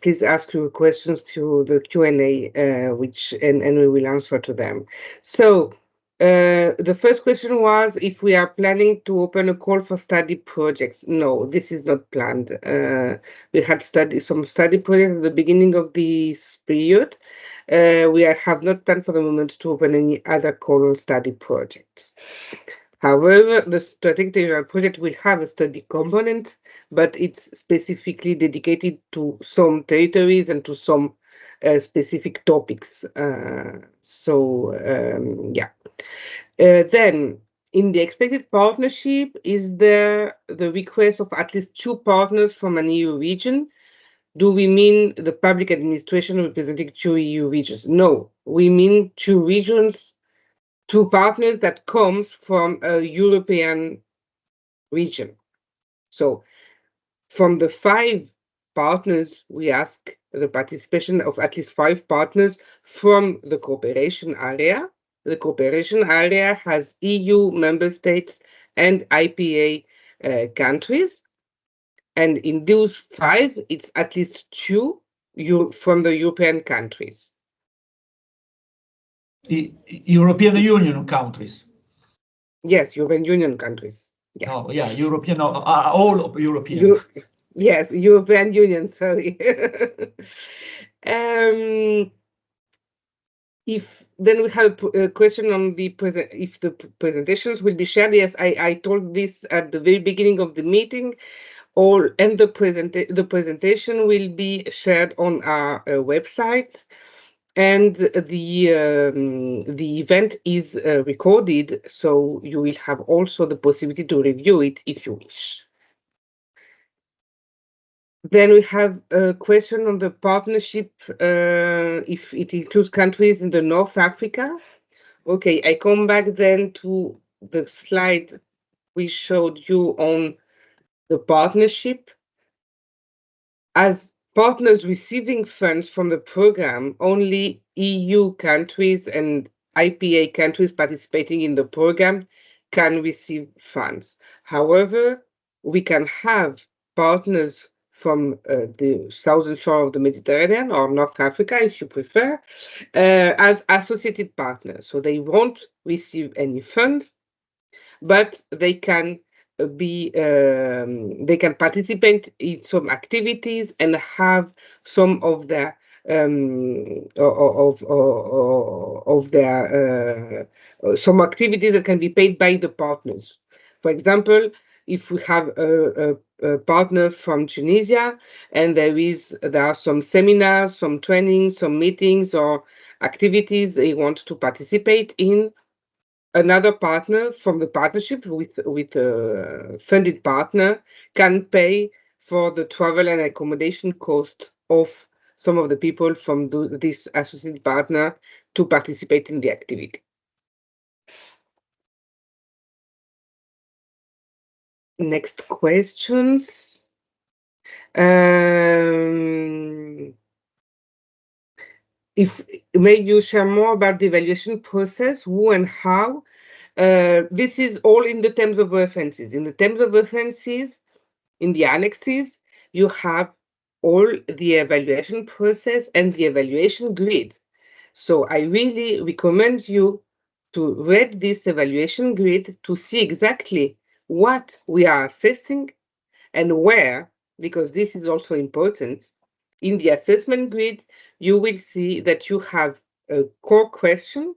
Please ask your questions through the Q&A, and we will answer to them. So the first question was if we are planning to open a call for study projects. No, this is not planned. We had some study projects at the beginning of this period. We have not planned for the moment to open any other call on study projects. However, the strategic territorial project will have a study component, but it's specifically dedicated to some territories and to some specific topics. Then, in the expected partnership, is there the request of at least 2 partners from an EU region? Do we mean the public administration representing 2 EU regions? No, we mean 2 regions, 2 partners that comes from a European region. So from the 5 partners, we ask the participation of at least 5 partners from the cooperation area. The cooperation area has EU member states and IPA countries. And in those 5, it's at least 2 from the European countries. The European Union countries. Yes, European Union countries. Yeah. Oh, yeah, European, all of European. Yes, European Union, sorry. Then we have a question on if the presentations will be shared. Yes, I told this at the very beginning of the meeting. The presentation will be shared on our website, and the event is recorded, so you will have also the possibility to review it if you wish. Then we have a question on the partnership, if it includes countries in the North Africa. Okay, I come back then to the slide we showed you on the partnership. As partners receiving funds from the program, only EU countries and IPA countries participating in the program can receive funds. However, we can have partners from the southern shore of the Mediterranean or North Africa, if you prefer, as associated partners. So they won't receive any funds, but they can they can participate in some activities and have some of their some activities that can be paid by the partners. For example, if we have a partner from Tunisia and there are some seminars, some trainings, some meetings or activities they want to participate in, another partner from the partnership with a funded partner can pay for the travel and accommodation cost of some of the people from this associated partner to participate in the activity. Next questions. May you share more about the evaluation process, who and how? This is all in the terms of references. In the terms of references, in the annexes, you have all the evaluation process and the evaluation grid. So I really recommend you to read this evaluation grid to see exactly what we are assessing and where, because this is also important. In the assessment grid, you will see that you have a core question,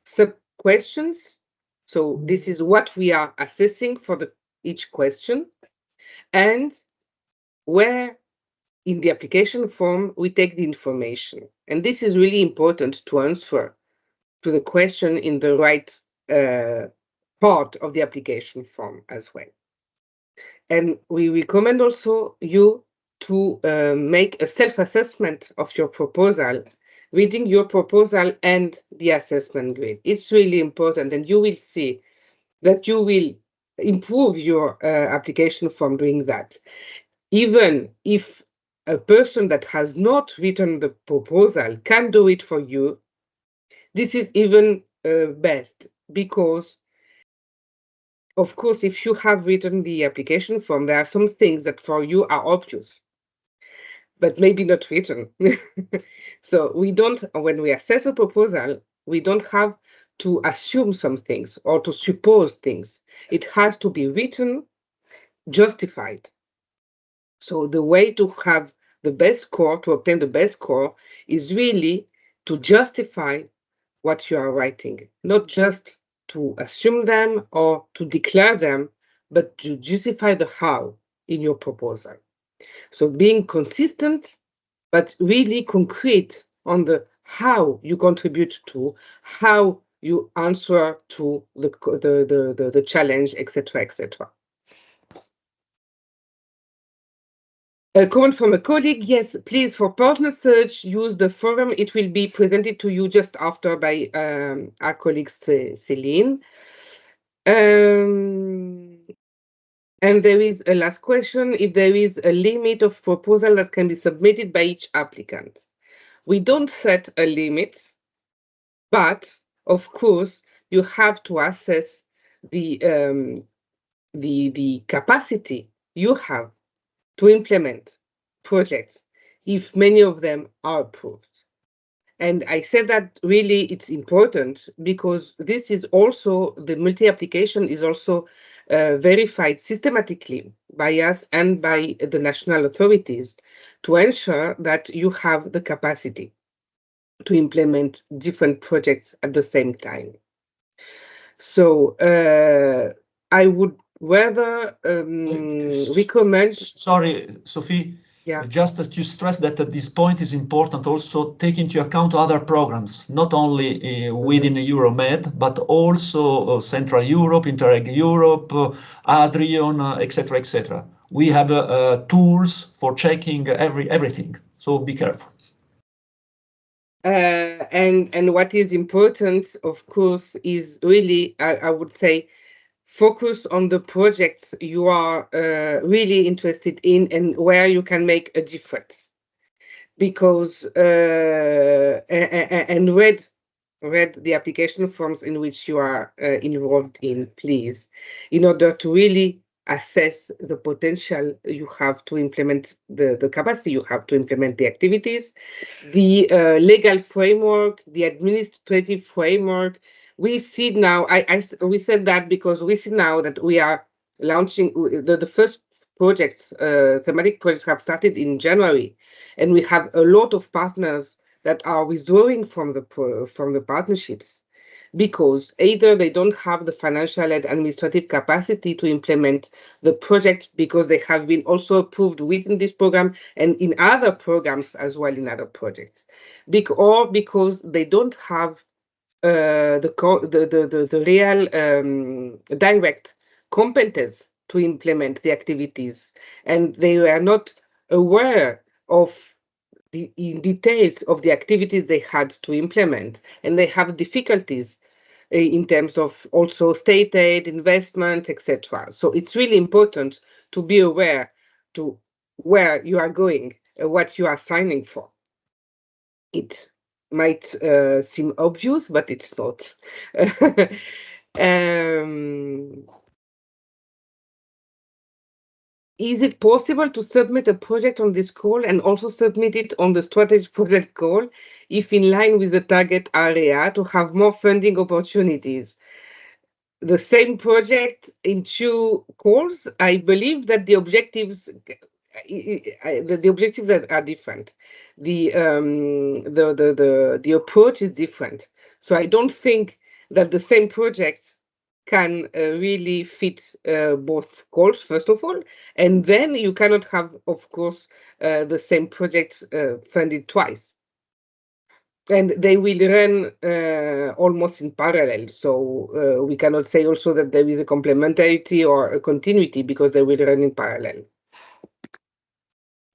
sub-questions. So this is what we are assessing for each question, and where in the application form we take the information. And this is really important to answer to the question in the right part of the application form as well. And we recommend also you to make a self-assessment of your proposal, reading your proposal and the assessment grid. It's really important, and you will see that you will improve your application from doing that. Even if a person that has not written the proposal can do it for you, this is even best, because of course, if you have written the application form, there are some things that for you are obvious, but maybe not written. So we don't, when we assess a proposal, we don't have to assume some things or to suppose things. It has to be written, justified. So the way to have the best score, to obtain the best score, is really to justify what you are writing, not just to assume them or to declare them, but to justify the how in your proposal. So being consistent, but really concrete on the how you contribute to, how you answer to the challenge, etc., etc. A comment from a colleague, yes, please, for partner search, use the forum. It will be presented to you just after by our colleague Céline. And there is a last question, if there is a limit of proposal that can be submitted by each applicant. We don't set a limit, but of course, you have to assess the capacity you have to implement projects if many of them are approved. And I said that really it's important because this is also, the multi-application is also verified systematically by us and by the national authorities to ensure that you have the capacity to implement different projects at the same time. So I would rather recommend. Sorry, Sophie. Yeah. Just to stress that this point is important also take into account other programs, not only within Euromed, but also Central Europe, Interreg Europe, Adrian, etc., etc. We have tools for checking everything, so be careful. And what is important, of course, is really, I would say, focus on the projects you are really interested in and where you can make a difference. Because and read the application forms in which you are involved in, please, in order to really assess the potential you have to implement, the capacity you have to implement the activities, the legal framework, the administrative framework. We see now, we said that because we see now that we are launching the first projects, thematic projects have started in January, and we have a lot of partners that are withdrawing from the partnerships because either they don't have the financial and administrative capacity to implement the project because they have been also approved within this program and in other programs as well in other projects, or because they don't have the real direct competence to implement the activities, and they were not aware of the details of the activities they had to implement, and they have difficulties in terms of also state aid, investment, etc. So it's really important to be aware to where you are going, what you are signing for. It might seem obvious, but it's not. Is it possible to submit a project on this call and also submit it on the strategy project call if in line with the target area to have more funding opportunities? The same project in two calls, I believe that the objectives are different. The approach is different. So I don't think that the same project can really fit both calls, first of all, and then you cannot have, of course, the same projects funded twice. And they will run almost in parallel. So we cannot say also that there is a complementarity or a continuity because they will run in parallel.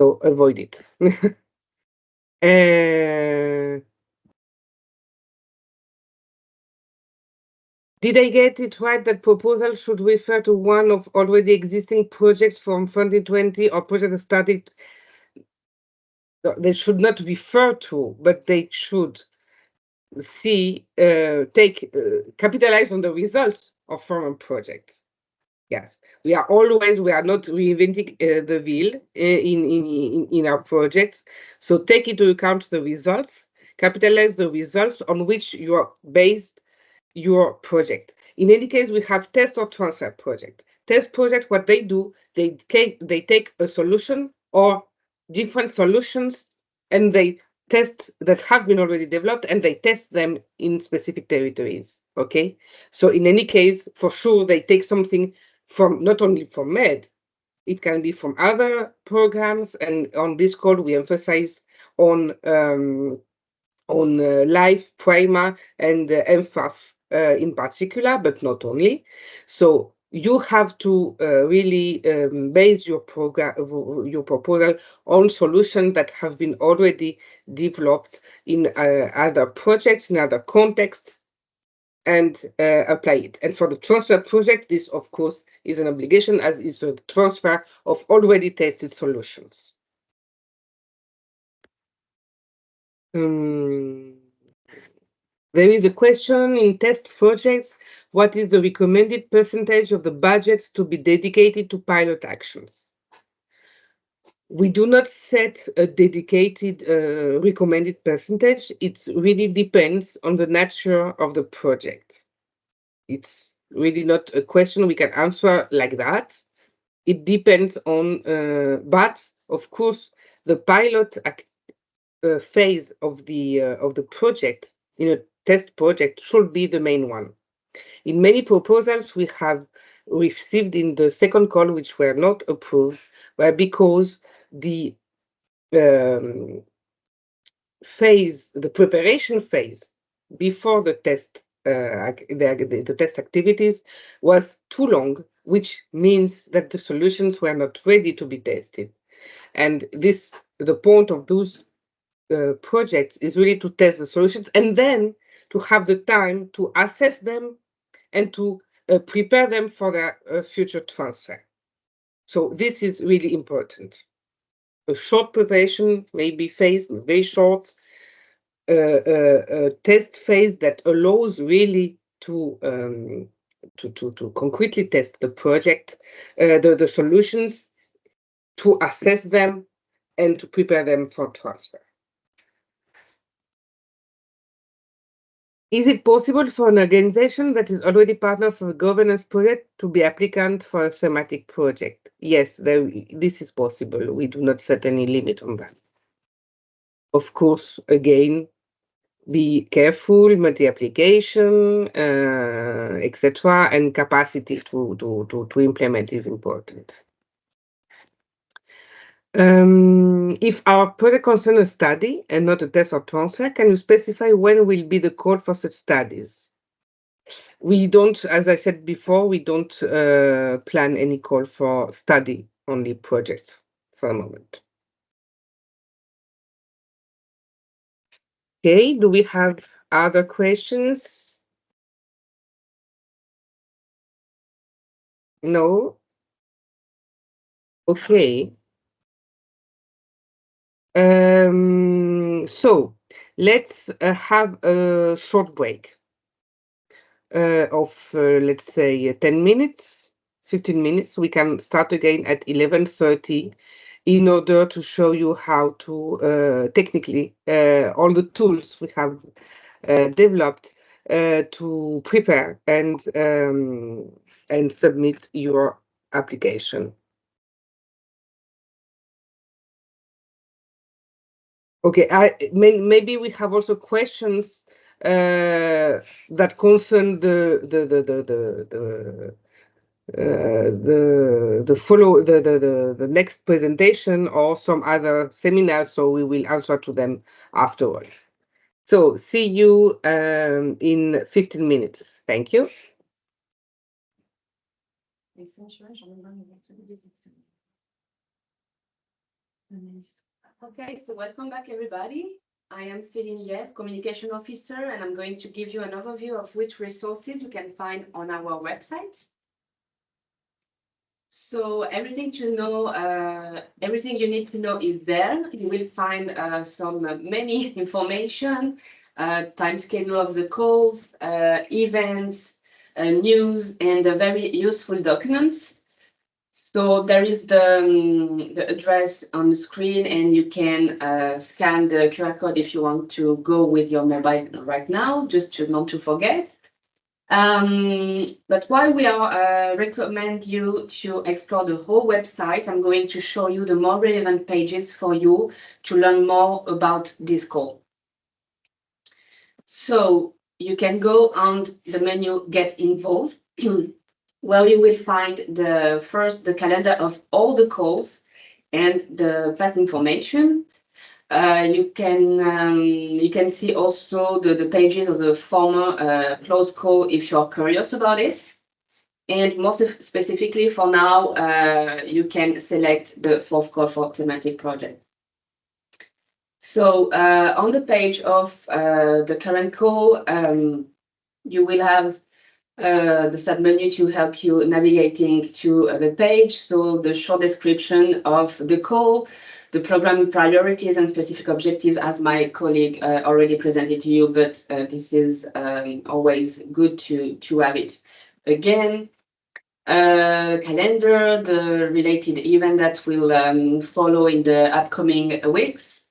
So avoid it. Did I get it right that proposal should refer to one of already existing projects from 2020 or projects that started? They should not refer to, but they should capitalize on the results of former projects. Yes, we are not reinventing the wheel in our projects. So take into account the results, capitalize the results on which you are based your project. In any case, we have test or transfer project. Test project, what they do, they take a solution or different solutions, and they test that have been already developed, and they test them in specific territories. Okay, so in any case, for sure, they take something from not only from MED, it can be from other programs, and on this call we emphasize on Life, Prima, and MFAF in particular, but not only. So you have to really base your proposal on solutions that have been already developed in other projects, in other contexts, and apply it. And for the transfer project, this, of course, is an obligation, as is the transfer of already tested solutions. There is a question in test projects, what is the recommended percentage of the budget to be dedicated to pilot actions? We do not set a dedicated recommended percentage. It really depends on the nature of the project. It's really not a question we can answer like that. It depends on, but of course, the pilot phase of the project in a test project should be the main one. In many proposals we have received in the second call, which were not approved, were because the phase, the preparation phase before the test, the test activities was too long, which means that the solutions were not ready to be tested. And this, the point of those projects is really to test the solutions and then to have the time to assess them and to prepare them for their future transfer. So this is really important. A short preparation, maybe phase, very short, a test phase that allows really to concretely test the project, the solutions, to assess them and to prepare them for transfer. Is it possible for an organization that is already partner for a governance project to be applicant for a thematic project? Yes, this is possible. We do not set any limit on that. Of course, again, be careful, multi-application, etc., and capacity to implement is important. If our project concerns a study and not a test or transfer, can you specify when will be the call for such studies? We don't, as I said before, we don't plan any call for study-only projects for a moment. Okay, do we have other questions? No? Okay. So let's have a short break of, let's say, 10 minutes, 15 minutes. We can start again at 11:30 in order to show you how to technically all the tools we have developed to prepare and submit your application. Okay, maybe we have also questions that concern the next presentation or some other seminars, so we will answer to them afterwards. So see you in 15 minutes. Thank you. Okay, so welcome back, everybody. I am Céline Liev, Communication Officer, and I'm going to give you an overview of which resources you can find on our website. So everything to know, everything you need to know is there. You will find many information, time schedule of the calls, events, news, and very useful documents. So there is the address on the screen, and you can scan the QR code if you want to go with your mobile right now, just to not to forget. But while we are recommend you to explore the whole website, I'm going to show you the more relevant pages for you to learn more about this call. So you can go on the menu Get Involved, where you will find the calendar of all the calls and the past information. You can see also the pages of the former closed call if you're curious about it. And most specifically for now, you can select the fourth call for thematic project. So on the page of the current call, you will have the submenu to help you navigating to the page. So the short description of the call, the program priorities and specific objectives, as my colleague already presented to you, but this is always good to have it. Again, calendar, the related event that will follow in the upcoming weeks,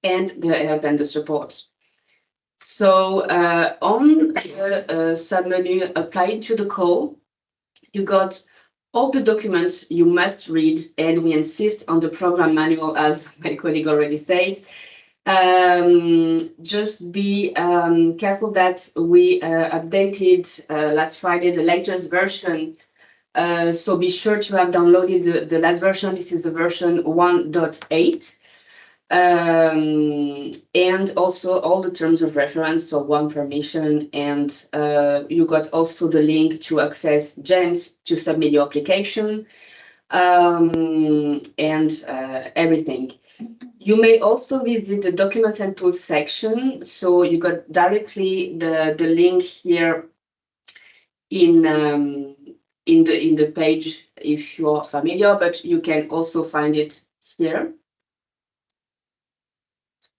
and the help and the support. So on the submenu applied to the call, you got all the documents you must read, and we insist on the program manual, as my colleague already said. Just be careful that we updated last Friday the latest version. So be sure to have downloaded the last version. This is the version 1.8. And also all the terms of reference, so one permission, and you got also the link to access GEMS to submit your application, and everything. You may also visit the documents and tools section, so you got directly the link here in the page if you are familiar, but you can also find it here.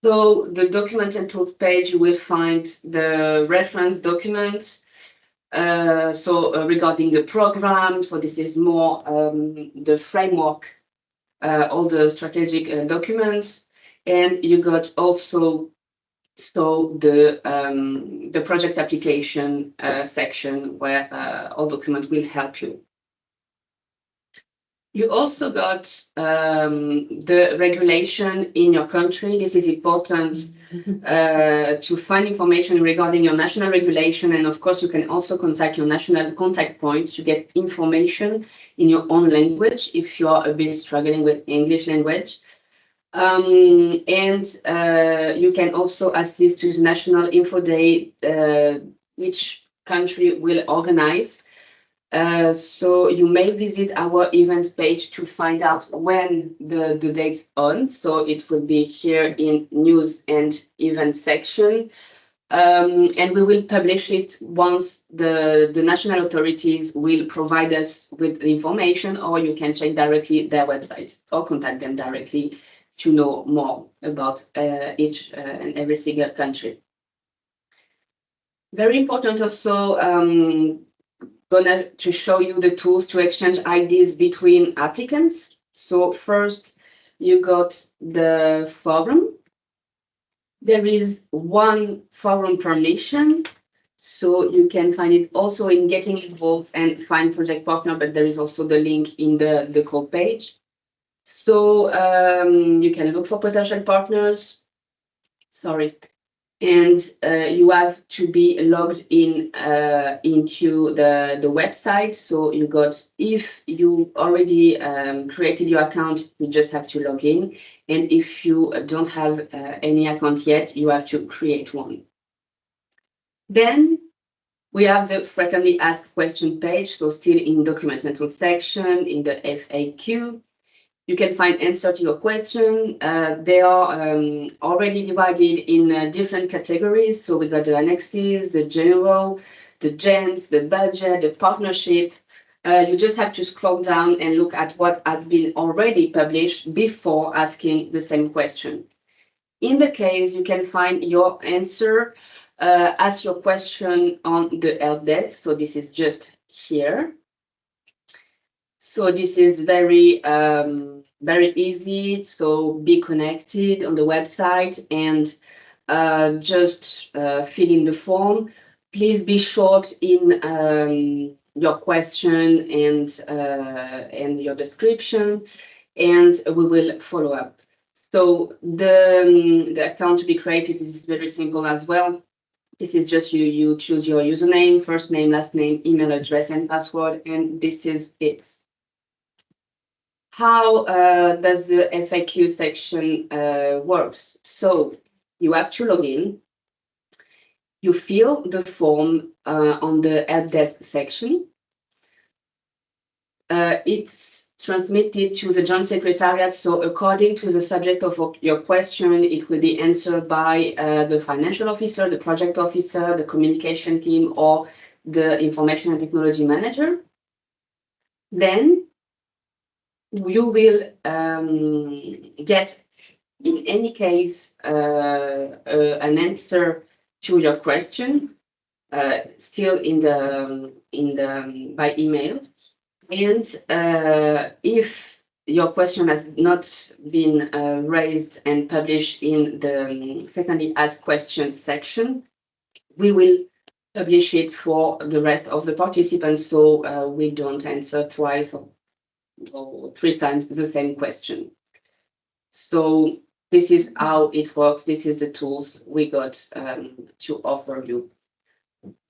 So the document and tools page, you will find the reference document. Regarding the program, so this is more the framework, all the strategic documents, and you got also the project application section where all documents will help you. You also got the regulation in your country. This is important to find information regarding your national regulation. And of course, you can also contact your national contact point to get information in your own language if you are a bit struggling with English language. You can also assist to the National Info Day, which country will organize. So you may visit our events page to find out when the date's on. So it will be here in news and events section. And we will publish it once the national authorities will provide us with the information, or you can check directly their website or contact them directly to know more about each and every single country. Very important also, gonna to show you the tools to exchange IDs between applicants. So first, you got the forum. There is one forum permission, so you can find it also in getting involved and find project partner, but there is also the link in the call page. So you can look for potential partners. Sorry. And you have to be logged in into the website. So you got, if you already created your account, you just have to log in. And if you don't have any account yet, you have to create one. Then we have the frequently asked question page. So still in document and tools section, in the FAQ. You can find answer to your question. They are already divided in different categories. So we've got the annexes, the general, the GEMS, the budget, the partnership. You just have to scroll down and look at what has been already published before asking the same question. In the case, you can find your answer ask your question on the help desk. So this is just here. So this is very easy. So be connected on the website and just fill in the form. Please be short in your question and your description, and we will follow up. So the account to be created is very simple as well. This is just you choose your username, first name, last name, email address, and password, and this is it. How does the FAQ section works? So you have to log in. You fill the form on the help desk section. It's transmitted to the Joint Secretariat. So according to the subject of your question, it will be answered by the financial officer, the project officer, the communication team, or the information and technology manager. Then you will get, in any case, an answer to your question, still by email. And if your question has not been raised and published in the frequently asked questions section, we will publish it for the rest of the participants, so we don't answer twice or 3 times the same question. So this is how it works. This is the tools we got to offer you.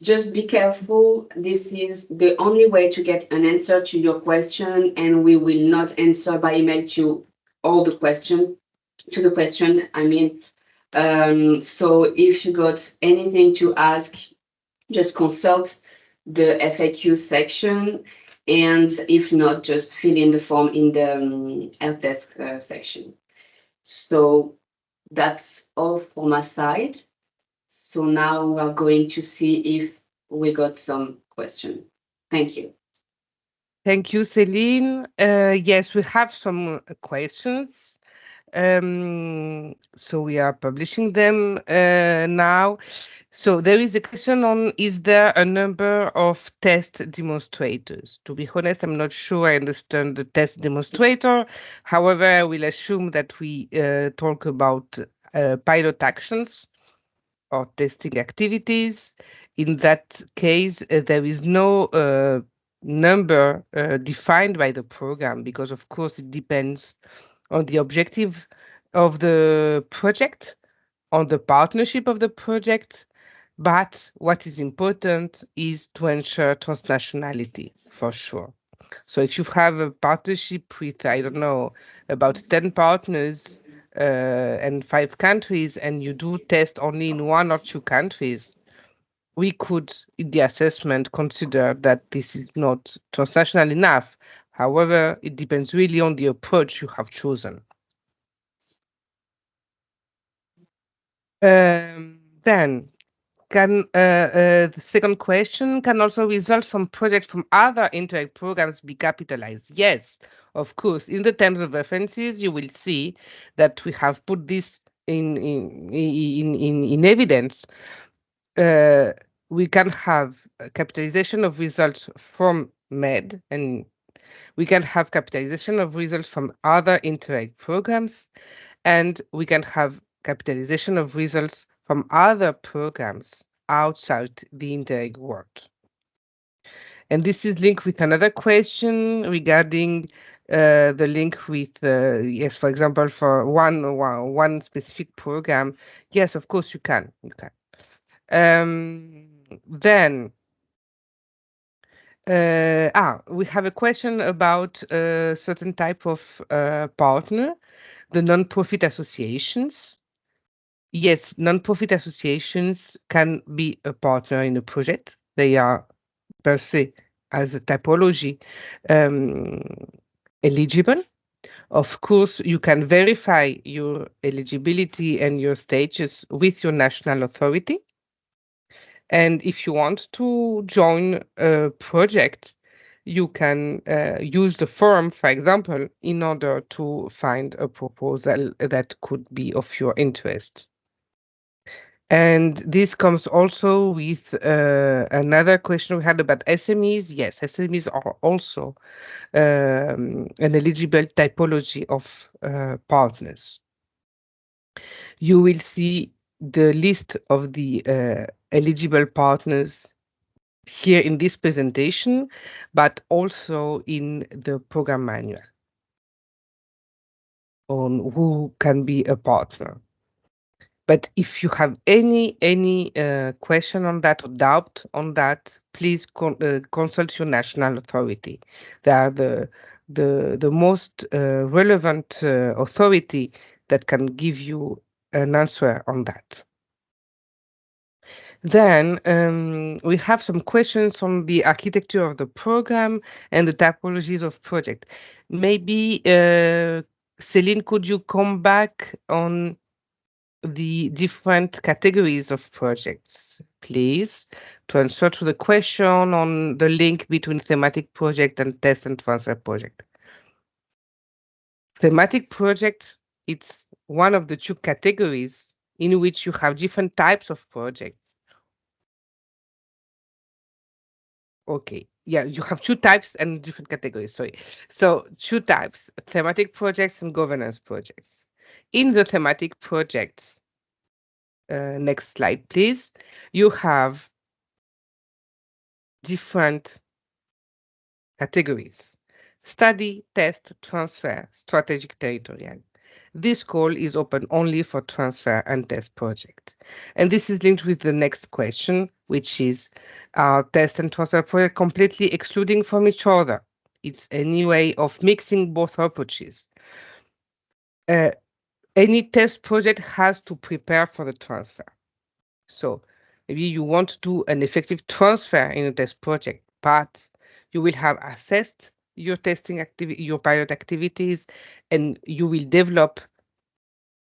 Just be careful. This is the only way to get an answer to your question, and we will not answer by email to all the question. I mean, so if you got anything to ask, just consult the FAQ section, and if not, just fill in the form in the help desk section. So that's all for my side. So now we are going to see if we got some questions. Thank you. Thank you, Céline. Yes, we have some questions. So we are publishing them now. So there is a question on, is there a number of test demonstrators? To be honest, I'm not sure I understand the test demonstrator. However, I will assume that we talk about pilot actions or testing activities. In that case, there is no number defined by the program, because of course it depends on the objective of the project, on the partnership of the project. But what is important is to ensure transnationality, for sure. So if you have a partnership with, I don't know, about 10 partners and 5 countries, and you do test only in 1 or 2 countries, we could, in the assessment, consider that this is not transnational enough. However, it depends really on the approach you have chosen. Then, the second question, can also results from projects from other Interreg programs be capitalized? Yes, of course. In the terms of references, you will see that we have put this in evidence. We can have capitalization of results from MED, and we can have capitalization of results from other Interreg programs, and we can have capitalization of results from other programs outside the Interreg world. And this is linked with another question regarding the link with, yes, for example, for one specific program. Yes, of course you can. Then we have a question about a certain type of partner, the non-profit associations. Yes, non-profit associations can be a partner in a project. They are per se, as a typology, eligible. Of course, you can verify your eligibility and your status with your national authority. And if you want to join a project, you can use the form, for example, in order to find a proposal that could be of your interest. And this comes also with another question we had about SMEs. Yes, SMEs are also an eligible typology of partners. You will see the list of the eligible partners here in this presentation, but also in the program manual on who can be a partner. But if you have any question on that or doubt on that, please consult your national authority. They are the most relevant authority that can give you an answer on that. Then we have some questions on the architecture of the program and the typologies of project. Maybe Céline, could you come back on the different categories of projects, please, to answer to the question on the link between thematic project and test and transfer project. Thematic project, it's one of the two categories in which you have different types of projects. Okay, yeah, you have two types and different categories, sorry. So two types, thematic projects and governance projects. In the thematic projects, next slide, please, you have different categories: study, test, transfer, strategic, territorial. This call is open only for transfer and test project. And this is linked with the next question, which is, are test and transfer project completely excluding from each other? It's any way of mixing both approaches. Any test project has to prepare for the transfer. So maybe you want to do an effective transfer in a test project, but you will have assessed your testing activity, your pilot activities, and you will develop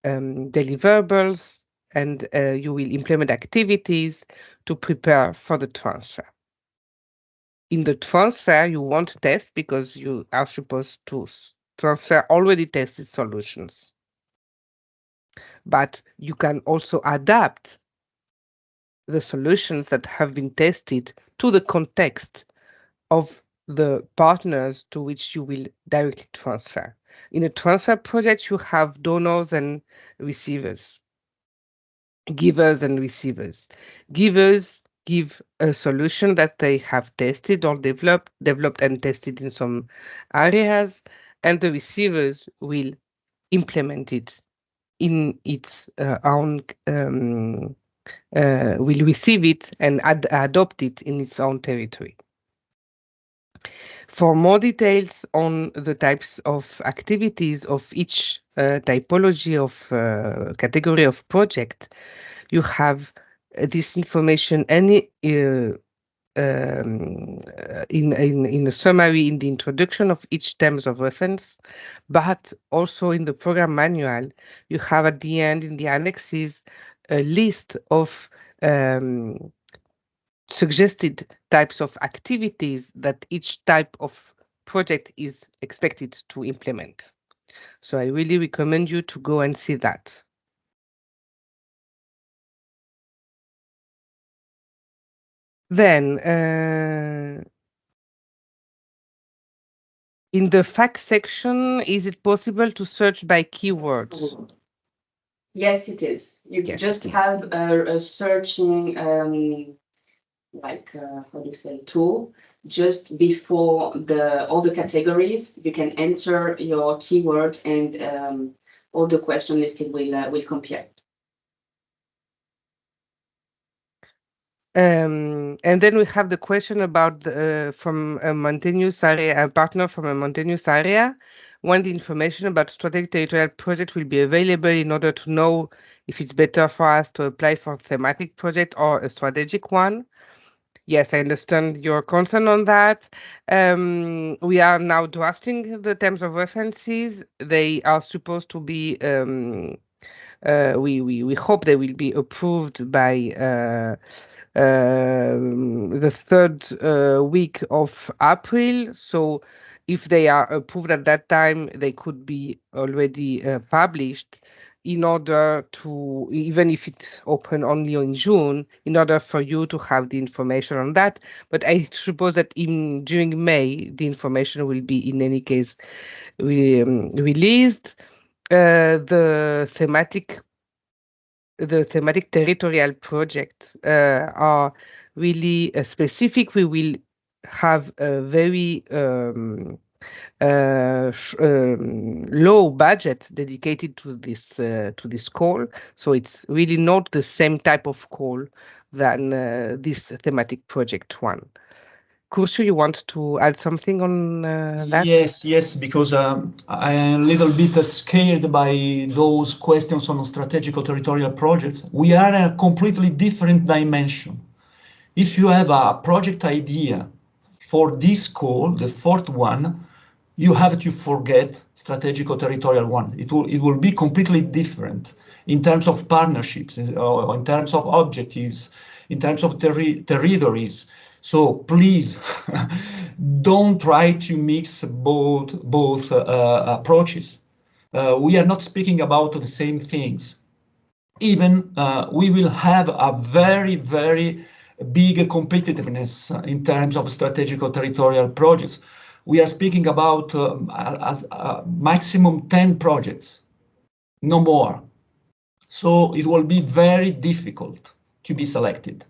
deliverables, and you will implement activities to prepare for the transfer. In the transfer, you won't test because you are supposed to transfer already tested solutions. But you can also adapt the solutions that have been tested to the context of the partners to which you will directly transfer. In a transfer project, you have donors and receivers, givers and receivers. Givers give a solution that they have tested or developed and tested in some areas, and the receivers will implement it in its own, will receive it and adopt it in its own territory. For more details on the types of activities of each typology of category of project, you have this information in a summary in the introduction of each terms of reference, but also in the program manual, you have at the end in the annexes a list of suggested types of activities that each type of project is expected to implement. So I really recommend you to go and see that. Then, in the fact section, is it possible to search by keywords? Yes, it is. You Yes, just it is. have a searching, how do you say, tool. Just before all the categories, you can enter your keyword, and all the question listed will compare. And then we have the question about from a mountainous area, a partner from a mountainous area, when the information about strategic territorial project will be available in order to know if it's better for us to apply for a thematic project or a strategic one. Yes, I understand your concern on that. We are now drafting the terms of references. They are supposed to be, we hope they will be approved by the third week of April. So if they are approved at that time, they could be already published. in order to, even if it's open only in June, in order for you to have the information on that. But I suppose that during May, the information will be in any case released. The thematic territorial projects are really specific. We will have a very low budget dedicated to this call, so it's really not the same type of call than this thematic project one. Kursu, you want to add something on that? Yes, because I'm a little bit scared by those questions on strategic territorial projects. We are in a completely different dimension. If you have a project idea for this call, the fourth one, you have to forget strategic territorial one. It will be completely different in terms of partnerships, in terms of objectives, in terms of territories. So please don't try to mix both approaches. We are not speaking about the same things. Even we will have a very, very big competitiveness in terms of strategic territorial projects. We are speaking about maximum 10 projects, no more. So it will be very difficult to be selected.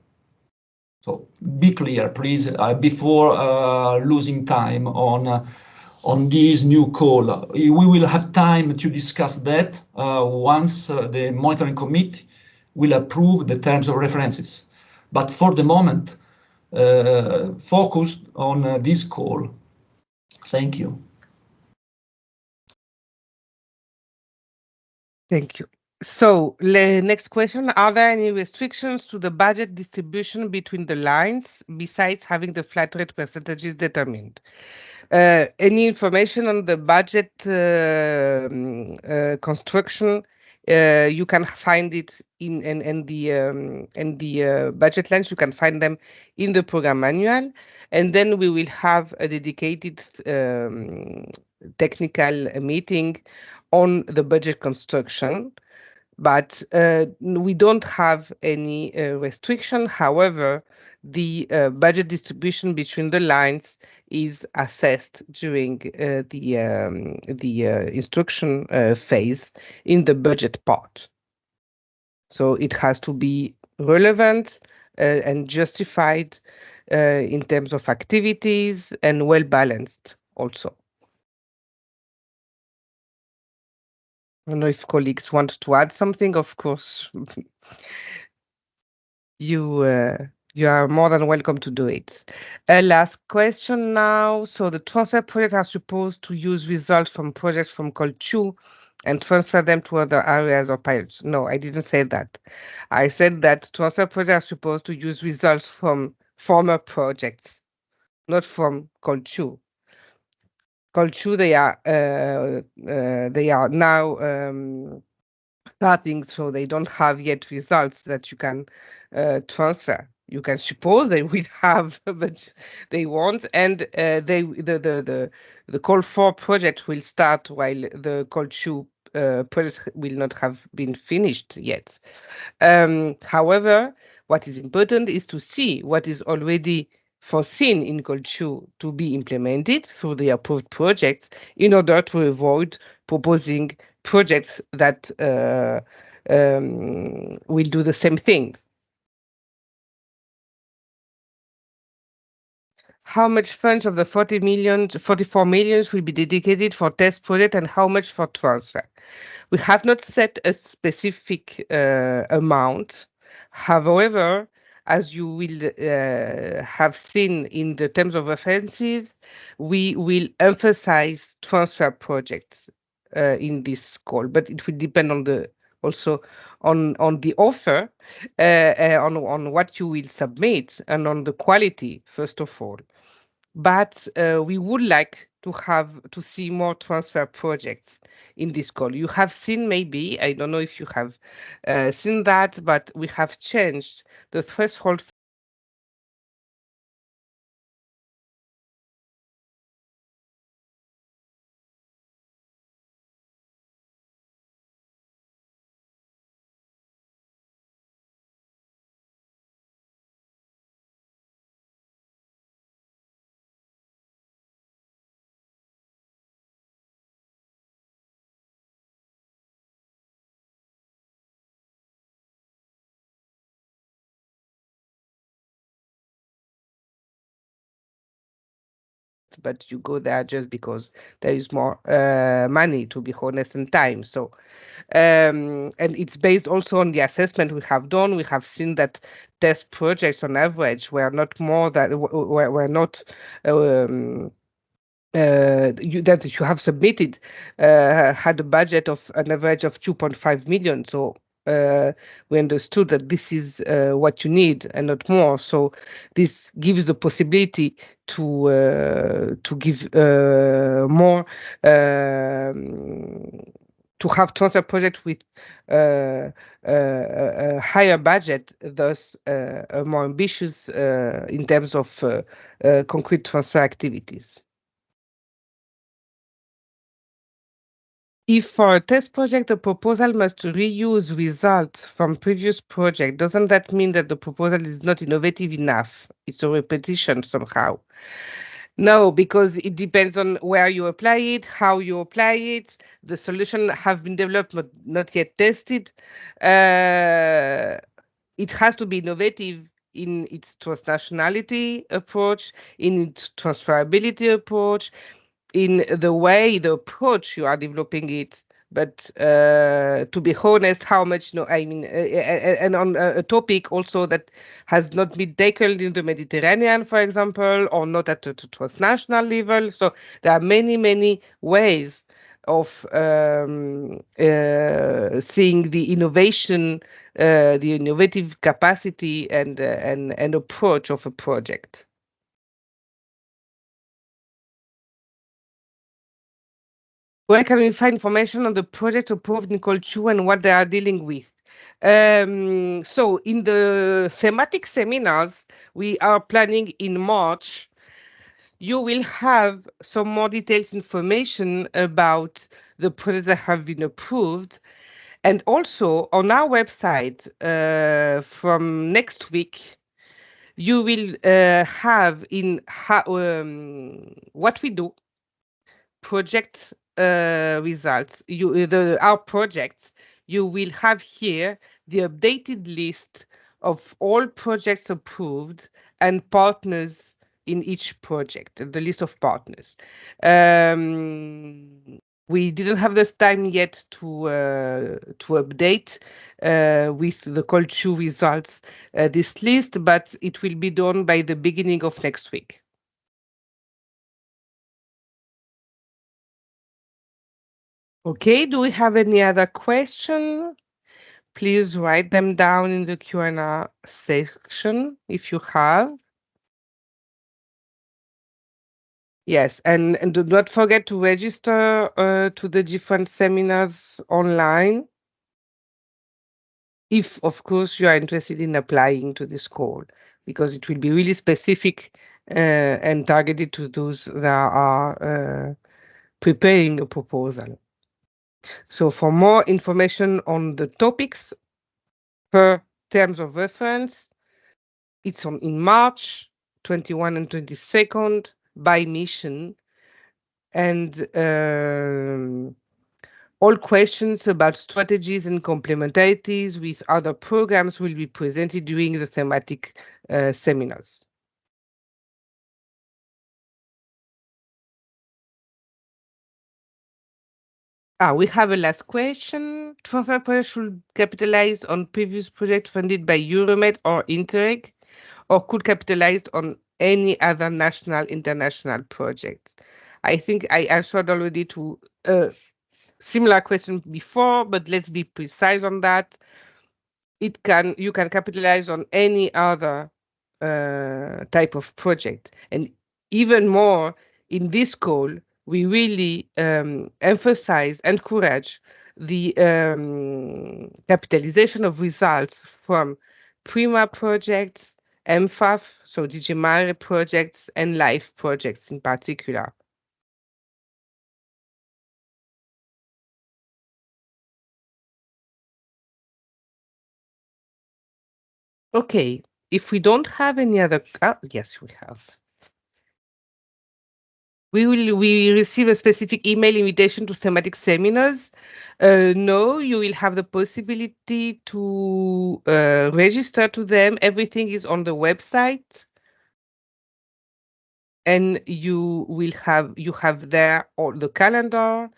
So be clear, please, before losing time on this new call. We will have time to discuss that once the monitoring committee will approve the terms of references. But for the moment, focus on this call. Thank you. Thank you. So next question, are there any restrictions to the budget distribution between the lines besides having the flat rate percentages determined? Any information on the budget construction, you can find it in the budget lines, you can find them in the program manual, and then we will have a dedicated technical meeting on the budget construction. But we don't have any restriction. However, the budget distribution between the lines is assessed during the instruction phase in the budget part. So it has to be relevant and justified in terms of activities and well balanced also. I don't know if colleagues want to add something. Of course, you are more than welcome to do it. Last question now. So the transfer projects are supposed to use results from projects from call 2 and transfer them to other areas or pilots. No, I didn't say that. I said that transfer projects are supposed to use results from former projects, not from call 2. Call 2, they are now starting, so they don't have yet results that you can transfer. You can suppose they will have, but they won't. And the call 4 project will start while the call 2 project will not have been finished yet. However, what is important is to see what is already foreseen in call 2 to be implemented through the approved projects in order to avoid proposing projects that will do the same thing. How much funds of the 44 million will be dedicated for test project and how much for transfer? We have not set a specific amount. However, as you will have seen in the terms of references, we will emphasize transfer projects in this call, but it will depend on the offer, on what you will submit, and on the quality first of all. But we would like to see more transfer projects in this call. You have seen, maybe, I don't know if you have seen that, but we have changed the threshold but you go there just because there is more money, to be honest, and time. So, and it's based also on the assessment we have done. We have seen that test projects on average were not more that were not that you have submitted had a budget of an average of 2.5 million. So we understood that this is what you need and not more. So this gives the possibility to give more to have transfer project with a higher budget, thus more ambitious in terms of concrete transfer activities. If for a test project, a proposal must reuse results from previous project, doesn't that mean that the proposal is not innovative enough? It's a repetition somehow. No, because it depends on where you apply it, how you apply it. The solution have been developed, but not yet tested. It has to be innovative in its transnationality approach, in its transferability approach, in the way, the approach you are developing it. But to be honest, how much, I mean, and on a topic also that has not been tackled in the Mediterranean, for example, or not at a transnational level. So there are many, many ways of seeing the innovation, the innovative capacity and approach of a project. Where can we find information on the project approved in Call 2 and what they are dealing with? So in the thematic seminars we are planning in March, you will have some more details information about the projects that have been approved. And also on our website from next week, you will have in what we do, project results, our projects, you will have here the updated list of all projects approved and partners in each project, the list of partners. We didn't have this time yet to update with the Call 2 results this list, but it will be done by the beginning of next week. Okay, do we have any other question? Please write them down in the Q&A section if you have. Yes, and do not forget to register to the different seminars online. If, of course, you are interested in applying to this call, because it will be really specific and targeted to those that are preparing a proposal. So for more information on the topics per terms of reference, it's in March 21 and 22nd by mission. And all questions about strategies and complementarities with other programs will be presented during the thematic seminars. We have a last question. Transfer projects should capitalize on previous projects funded by Euromed or Interreg, or could capitalize on any other national, international projects? I think I answered already to a similar question before, but let's be precise on that. You can capitalize on any other type of project, and even more in this call, we really emphasize, encourage the capitalization of results from PRIMA projects, MFAF, so DG Mare projects, and LIFE projects in particular. Okay, if we don't have any other, yes, we have. We receive a specific email invitation to thematic seminars. No, you will have the possibility to register to them. Everything is on the website. and you have there all the calendar.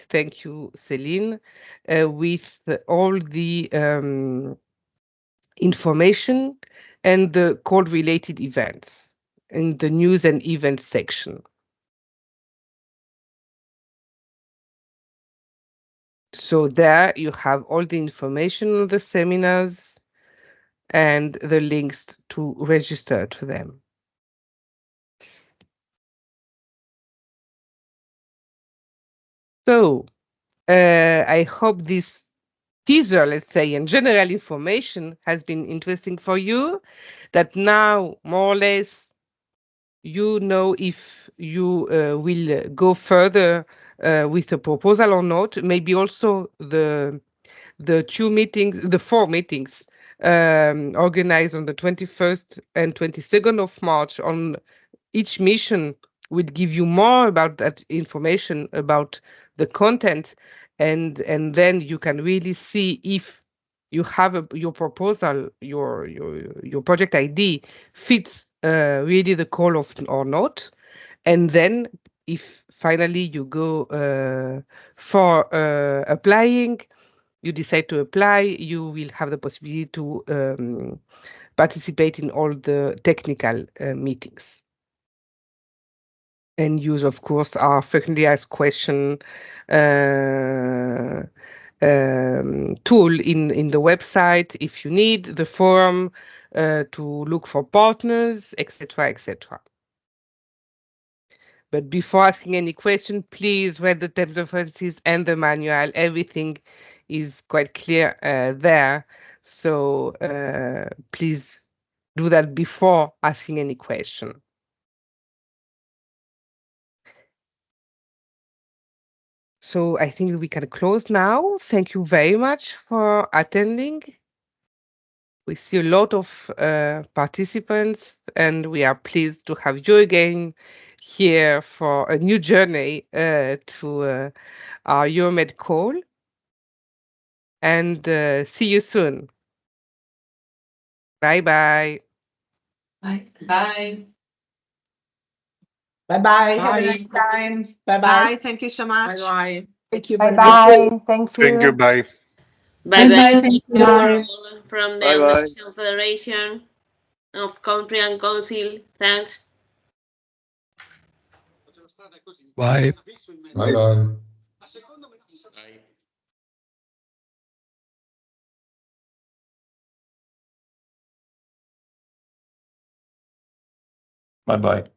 Thank you, Celine, with all the information and the call-related events in the news and events section. So there you have all the information on the seminars and the links to register to them. So I hope this teaser, let's say, and general information has been interesting for you, that now more or less you know if you will go further with a proposal or not. Maybe also the 4 meetings organized on the 21st and 22nd of March on each mission will give you more about that information about the content, and then you can really see if you have your proposal, your project ID fits really the call of or not. And then if finally you go for applying, you decide to apply, you will have the possibility to participate in all the technical meetings. And use, of course, our frequently asked question tool in the website if you need, the forum to look for partners, etc., etc. But before asking any question, please read the terms of references and the manual. Everything is quite clear there. So please do that before asking any question. So I think we can close now. Thank you very much for attending. We see a lot of participants, and we are pleased to have you again here for a new journey to our Euromed call. And see you soon. Bye-bye. Bye. Bye. Bye-bye. Have a nice time. Bye-bye. Bye. Thank you so much. Bye-bye. Thank you. Bye-bye. Thank you. Thank you. Bye. Bye-bye. Bye-bye. Thank you Bye. all from the Bye-bye. National Federation of Country and Council. Thanks. Bye. Bye-bye. Bye-bye.